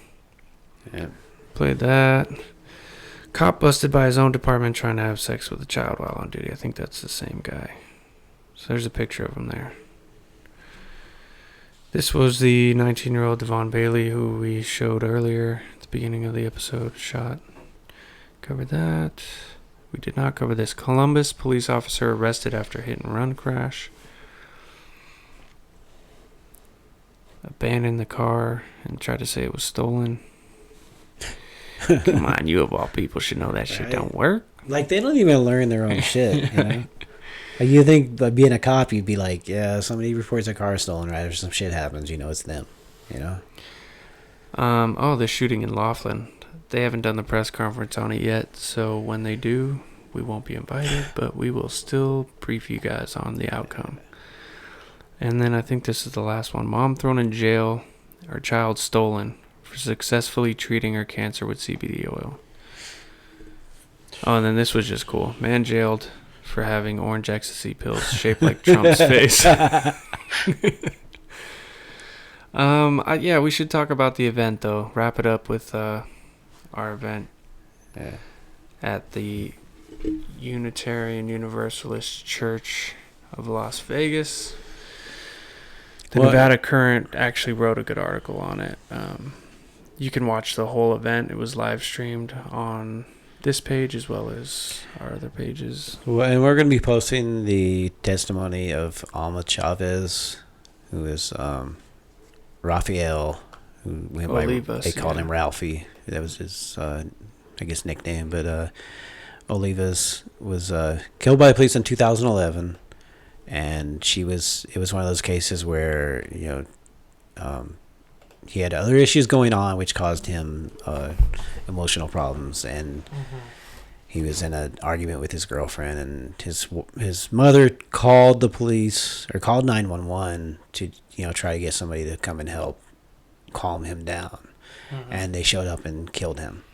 B: Yeah.
A: Played that. Cop busted by his own department trying to have sex with a child while on duty. I think that's the same guy. So there's a picture of him there. This was the 19-year-old Devon Bailey who we showed earlier at the beginning of the episode. Shot. Covered that. We did not cover this. Columbus police officer arrested after hit-and-run crash. Abandoned the car and tried to say it was stolen. Come on, you of all people should know that shit don't work.
B: Like, they don't even learn their own shit, you know? Like, you think, like, being a cop, you'd be like, yeah, somebody reports a car stolen, right? Or some shit happens, you know, it's them, you know?
A: The shooting in Laughlin. They haven't done the press conference on it yet, so when they do, we won't be invited, but we will still brief you guys on the outcome. And then I think this is the last one. Mom thrown in jail, or child stolen for successfully treating her cancer with CBD oil. Oh, and then this was just cool. Man jailed for having orange ecstasy pills shaped like Trump's face. Yeah, we should talk about the event, though. Wrap it up with our event at the Unitarian Universalist Church of Las Vegas. The Nevada Current actually wrote a good article on it. You can watch the whole event. It was live streamed on this page as well as our other pages.
B: Well, and we're going to be posting the testimony of Alma Chavez, who is Rafael, who went by,
A: Olivas,
B: they called him Ralphie. That was his, I guess, nickname. But Olivas was killed by the police in 2011, and it was one of those cases where, you know, he had other issues going on which caused him emotional problems, and he was in an argument with his girlfriend, and his mother called the police or called 911 to, you know, try to get somebody to come and help calm him down. And they showed up and killed him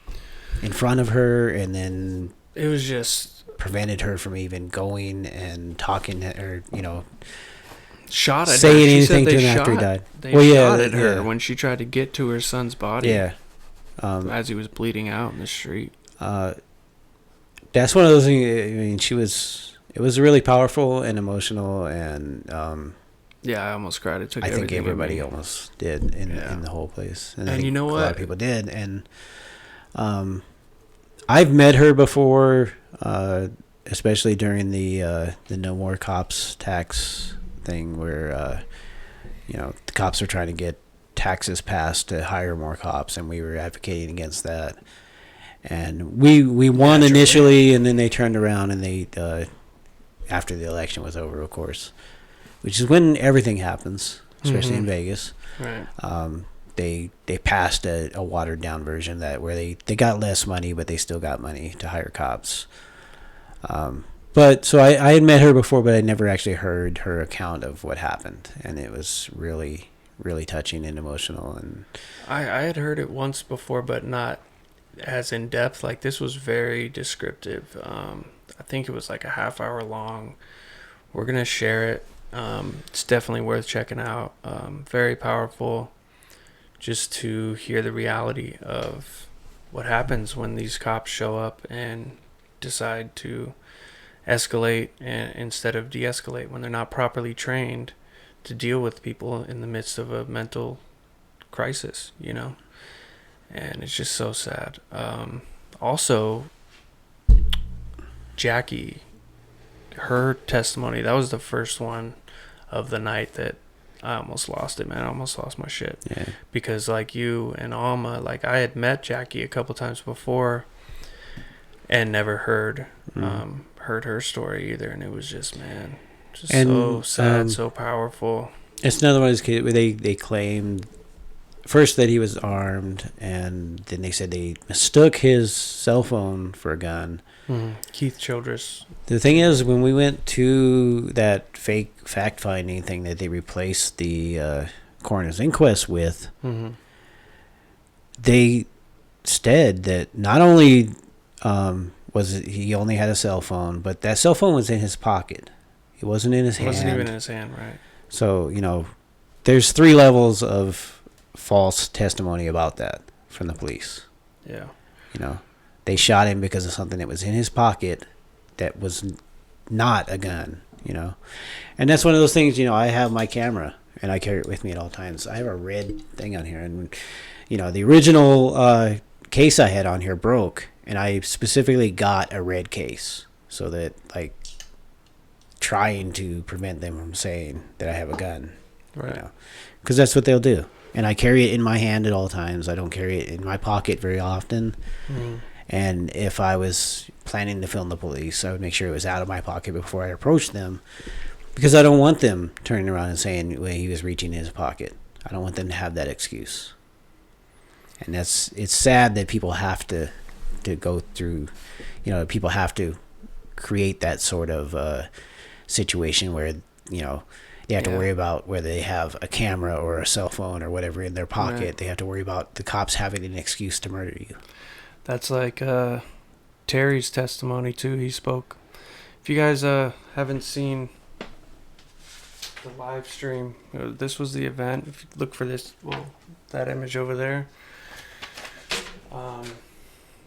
B: in front of her, and then
A: it was just
B: prevented her from even going and talking to her, you know,
A: shot at
B: saying
A: her.
B: anything to him after he died.
A: They shot at her when she tried to get to her son's body.
B: Yeah.
A: As he was bleeding out in the street.
B: That's one of those things. I mean, it it was really powerful and emotional, and
A: yeah, I almost cried. It took.
B: I think
A: everything in
B: everybody
A: me.
B: almost did in the whole place, and I
A: And
B: think
A: you know
B: a
A: what?
B: lot of people did. And I've met her before, especially during the No More Cops tax thing, where the cops are trying to get taxes passed to hire more cops, and we were advocating against that. And we won initially, and then they turned around and they after the election was over, of course, which is when everything happens, especially in Vegas.
A: Right.
B: They passed a watered down version that where they got less money, but they still got money to hire cops. But so I had met her before, but I never actually heard her account of what happened, and it was really, really touching and emotional. And
A: I had heard it once before, but not as in depth. Like, this was very descriptive. I think it was like a half hour long. We're gonna share it. It's definitely worth checking out. Very powerful, just to hear the reality of what happens when these cops show up and decide to escalate instead of de-escalate, when they're not properly trained to deal with people in the midst of a mental crisis, and it's just so sad. Also, Jackie, her testimony, that was the first one of the night that I almost lost it, man. I almost lost my shit.
B: Yeah.
A: Because like you and Alma, like I had met Jackie a couple times before and never heard her story either, and it was just, man, just so sad, so powerful.
B: It's another one of those cases where they claimed first that he was armed, and then they said they mistook his cell phone for a gun.
A: Keith Childress.
B: The thing is, when we went to that fake fact-finding thing that they replaced the coroner's inquest with, they said that not only he only had a cell phone, but that cell phone was in his pocket. It wasn't in his hand.
A: It wasn't even in his hand, right?
B: So, there's 3 levels of false testimony about that from the police.
A: Yeah.
B: They shot him because of something that was in his pocket that was not a gun, And that's one of those things, I have my camera and I carry it with me at all times. I have a red thing on here, and, the original case I had on here broke, and I specifically got a red case so that, trying to prevent them from saying that I have a gun.
A: Right.
B: Because that's what they'll do. And I carry it in my hand at all times. I don't carry it in my pocket very often. And if I was planning to film the police, I would make sure it was out of my pocket before I approached them, because I don't want them turning around and saying, well, he was reaching in his pocket. I don't want them to have that excuse. And it's sad that people have to go through, people have to create that sort of situation where, they have to worry about whether they have a camera or a cell phone or whatever in their pocket. Right. They have to worry about the cops having an excuse to murder you.
A: That's like Terry's testimony too. He spoke. If you guys haven't seen the live stream, this was the event. If you look for that image over there,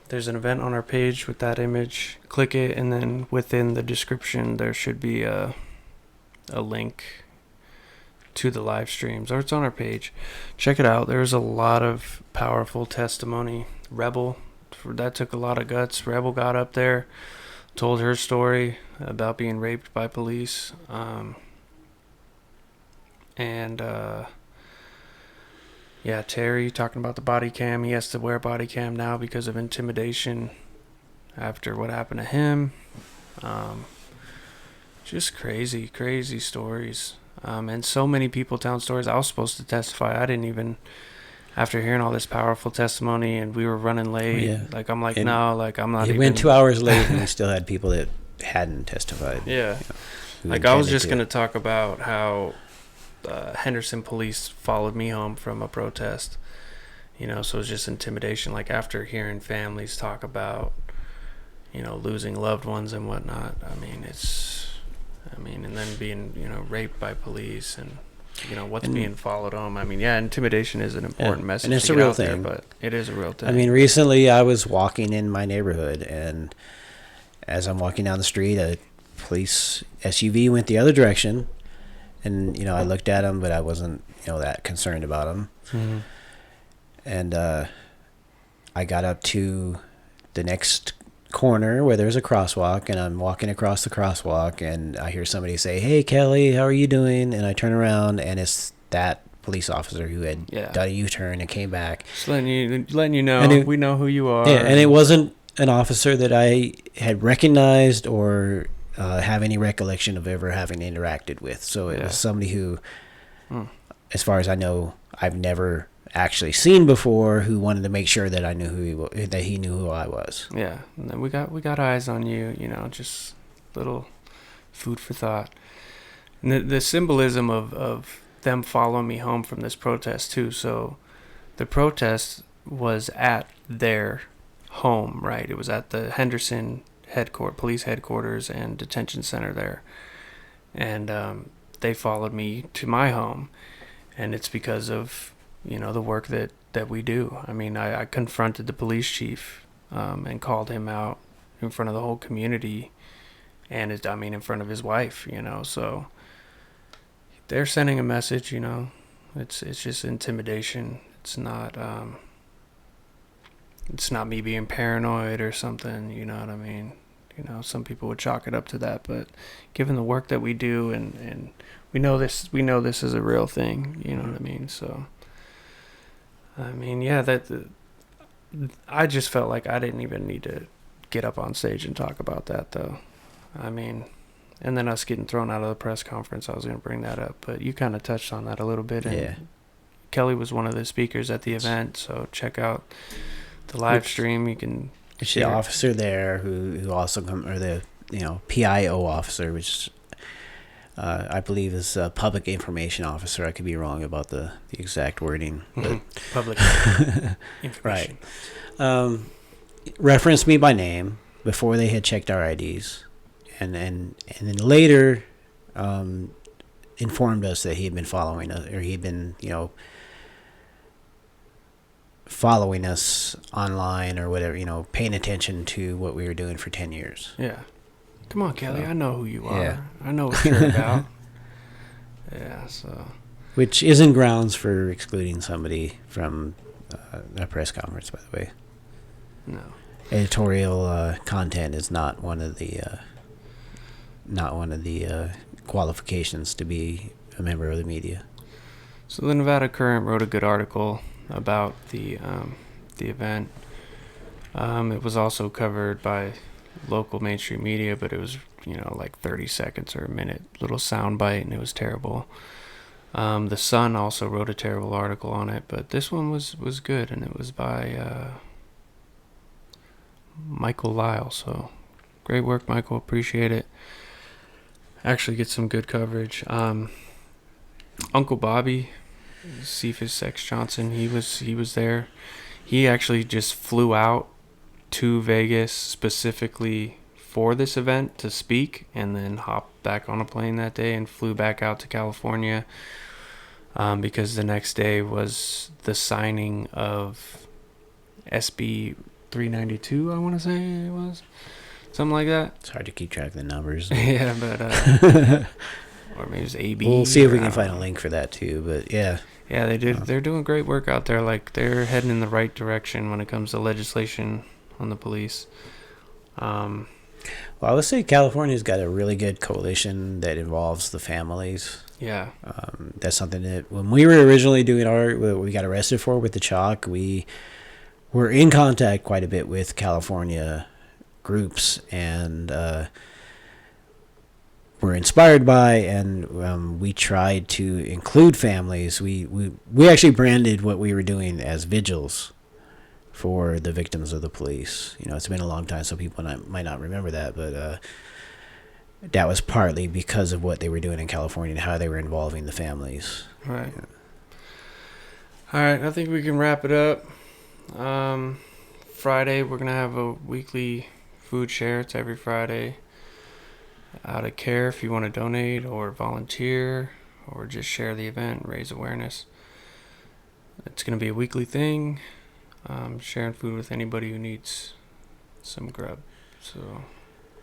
A: there's an event on our page with that image. Click it, and then within the description there should be a link to the live streams, or it's on our page. Check it out. There's a lot of powerful testimony. Rebel, that took a lot of guts. Rebel got up there, told her story about being raped by police, Terry talking about the body cam. He has to wear a body cam now because of intimidation after what happened to him. Just crazy stories. And so many people telling stories. I was supposed to testify. I didn't even, after hearing all this powerful testimony, and we were running late. Yeah. I'm like, no, I'm not even.
B: It went 2 hours late, and we still had people that hadn't testified.
A: Yeah. I was just going to talk about how Henderson police followed me home from a protest. So it was just intimidation. After hearing families talk about, losing loved ones and whatnot. And then being, raped by police, and, what's being followed home. Intimidation is an important message.
B: And it's a real thing.
A: But it is a real thing.
B: Recently I was walking in my neighborhood, and as I'm walking down the street, a police SUV went the other direction, and I looked at him, but I wasn't that concerned about him.
A: Mm-hmm.
B: And I got up to the next corner where there's a crosswalk, and I'm walking across the crosswalk, and I hear somebody say, "Hey, Kelly, how are you doing?" And I turn around, and it's that police officer who had done a U-turn and came back.
A: Just letting you know, we know who you are.
B: Yeah, and it wasn't an officer that I had recognized or have any recollection of ever having interacted with. So it was somebody who, as far as I know, I've never actually seen before, who wanted to make sure that I knew that he knew who I was.
A: Yeah, and then we got eyes on you. Just little food for thought. And the symbolism of them following me home from this protest too. So the protest was at their home, right? It was at the Henderson police headquarters and detention center there. And they followed me to my home. And it's because of, the work that we do. I mean, I confronted the police chief and called him out in front of the whole community and in front of his wife, so they're sending a message, it's just intimidation. It's not me being paranoid or something, you know what I mean? Some people would chalk it up to that, but given the work that we do and we know this is a real thing, you know what I mean? So, I just felt like I didn't even need to get up on stage and talk about that, though. And then us getting thrown out of the press conference, I was going to bring that up, but you kind of touched on that a little bit. And Kelly was one of the speakers at the event, so check out the live stream. You can.
B: It's the officer there who also or the PIO officer, which I believe is a public information officer. I could be wrong about the exact wording. But
A: public information.
B: Right. Referenced me by name before they had checked our IDs. And then later informed us that he had been following us, or he'd been, following us online or whatever, paying attention to what we were doing for 10 years.
A: Yeah. Come on, Kelly. I know who you are. Yeah. I know what you're about. Yeah, so.
B: Which isn't grounds for excluding somebody from a press conference, by the way.
A: No.
B: Editorial content is not one of the qualifications to be a member of the media.
A: So the Nevada Current wrote a good article about the event. It was also covered by local mainstream media, but it was like 30 seconds or a minute little sound bite, and it was terrible. The Sun also wrote a terrible article on it, but this one was good, and it was by Michael Lyle. So great work, Michael. Appreciate it. Actually get some good coverage. Uncle Bobby, Cephas X Johnson, he was there. He actually just flew out to Vegas specifically for this event to speak, and then hopped back on a plane that day and flew back out to California because the next day was the signing of SB 392, I want to say it was. Something like that.
B: It's hard to keep track of the numbers.
A: Yeah, but or maybe it's AB.
B: We'll see if we can find a link for that too. But yeah,
A: they did. They're doing great work out there. Like, they're heading in the right direction when it comes to legislation on the police.
B: Well, I would say California's got a really good coalition that involves the families.
A: Yeah.
B: That's something that when we were originally doing what we got arrested for with the chalk, we were in contact quite a bit with California groups, and were inspired by, and we tried to include families. We actually branded what we were doing as vigils for the victims of the police. It's been a long time, so people might not remember that, but that was partly because of what they were doing in California and how they were involving the families.
A: Right. All right, I think we can wrap it up. Friday, we're going to have a weekly food share. It's every Friday. Out of care, if you want to donate or volunteer or just share the event and raise awareness. It's going to be a weekly thing. Sharing food with anybody who needs some grub. So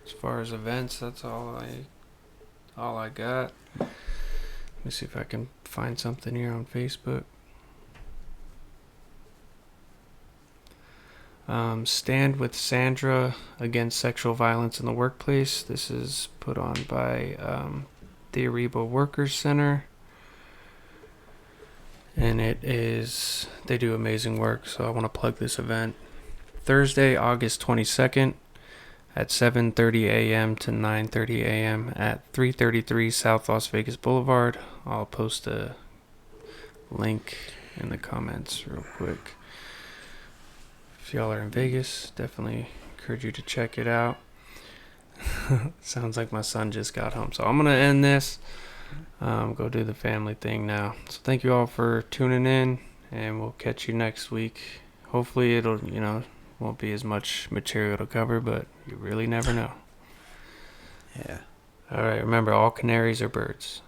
A: As far as events, that's all I got. Let me see if I can find something here on Facebook. Stand with Sandra against sexual violence in the workplace. This is put on by the Ariba Workers Center. And they do amazing work, so I want to plug this event. Thursday, August 22nd at 7:30 a.m. to 9:30 a.m. at 333 South Las Vegas Boulevard. I'll post a link in the comments real quick. If y'all are in Vegas, definitely encourage you to check it out. Sounds like my son just got home, so I'm going to end this. Go do the family thing now. So thank you all for tuning in, and we'll catch you next week. Hopefully it'll, won't be as much material to cover, but you really never know.
B: Yeah.
A: All right, remember, all canaries are birds.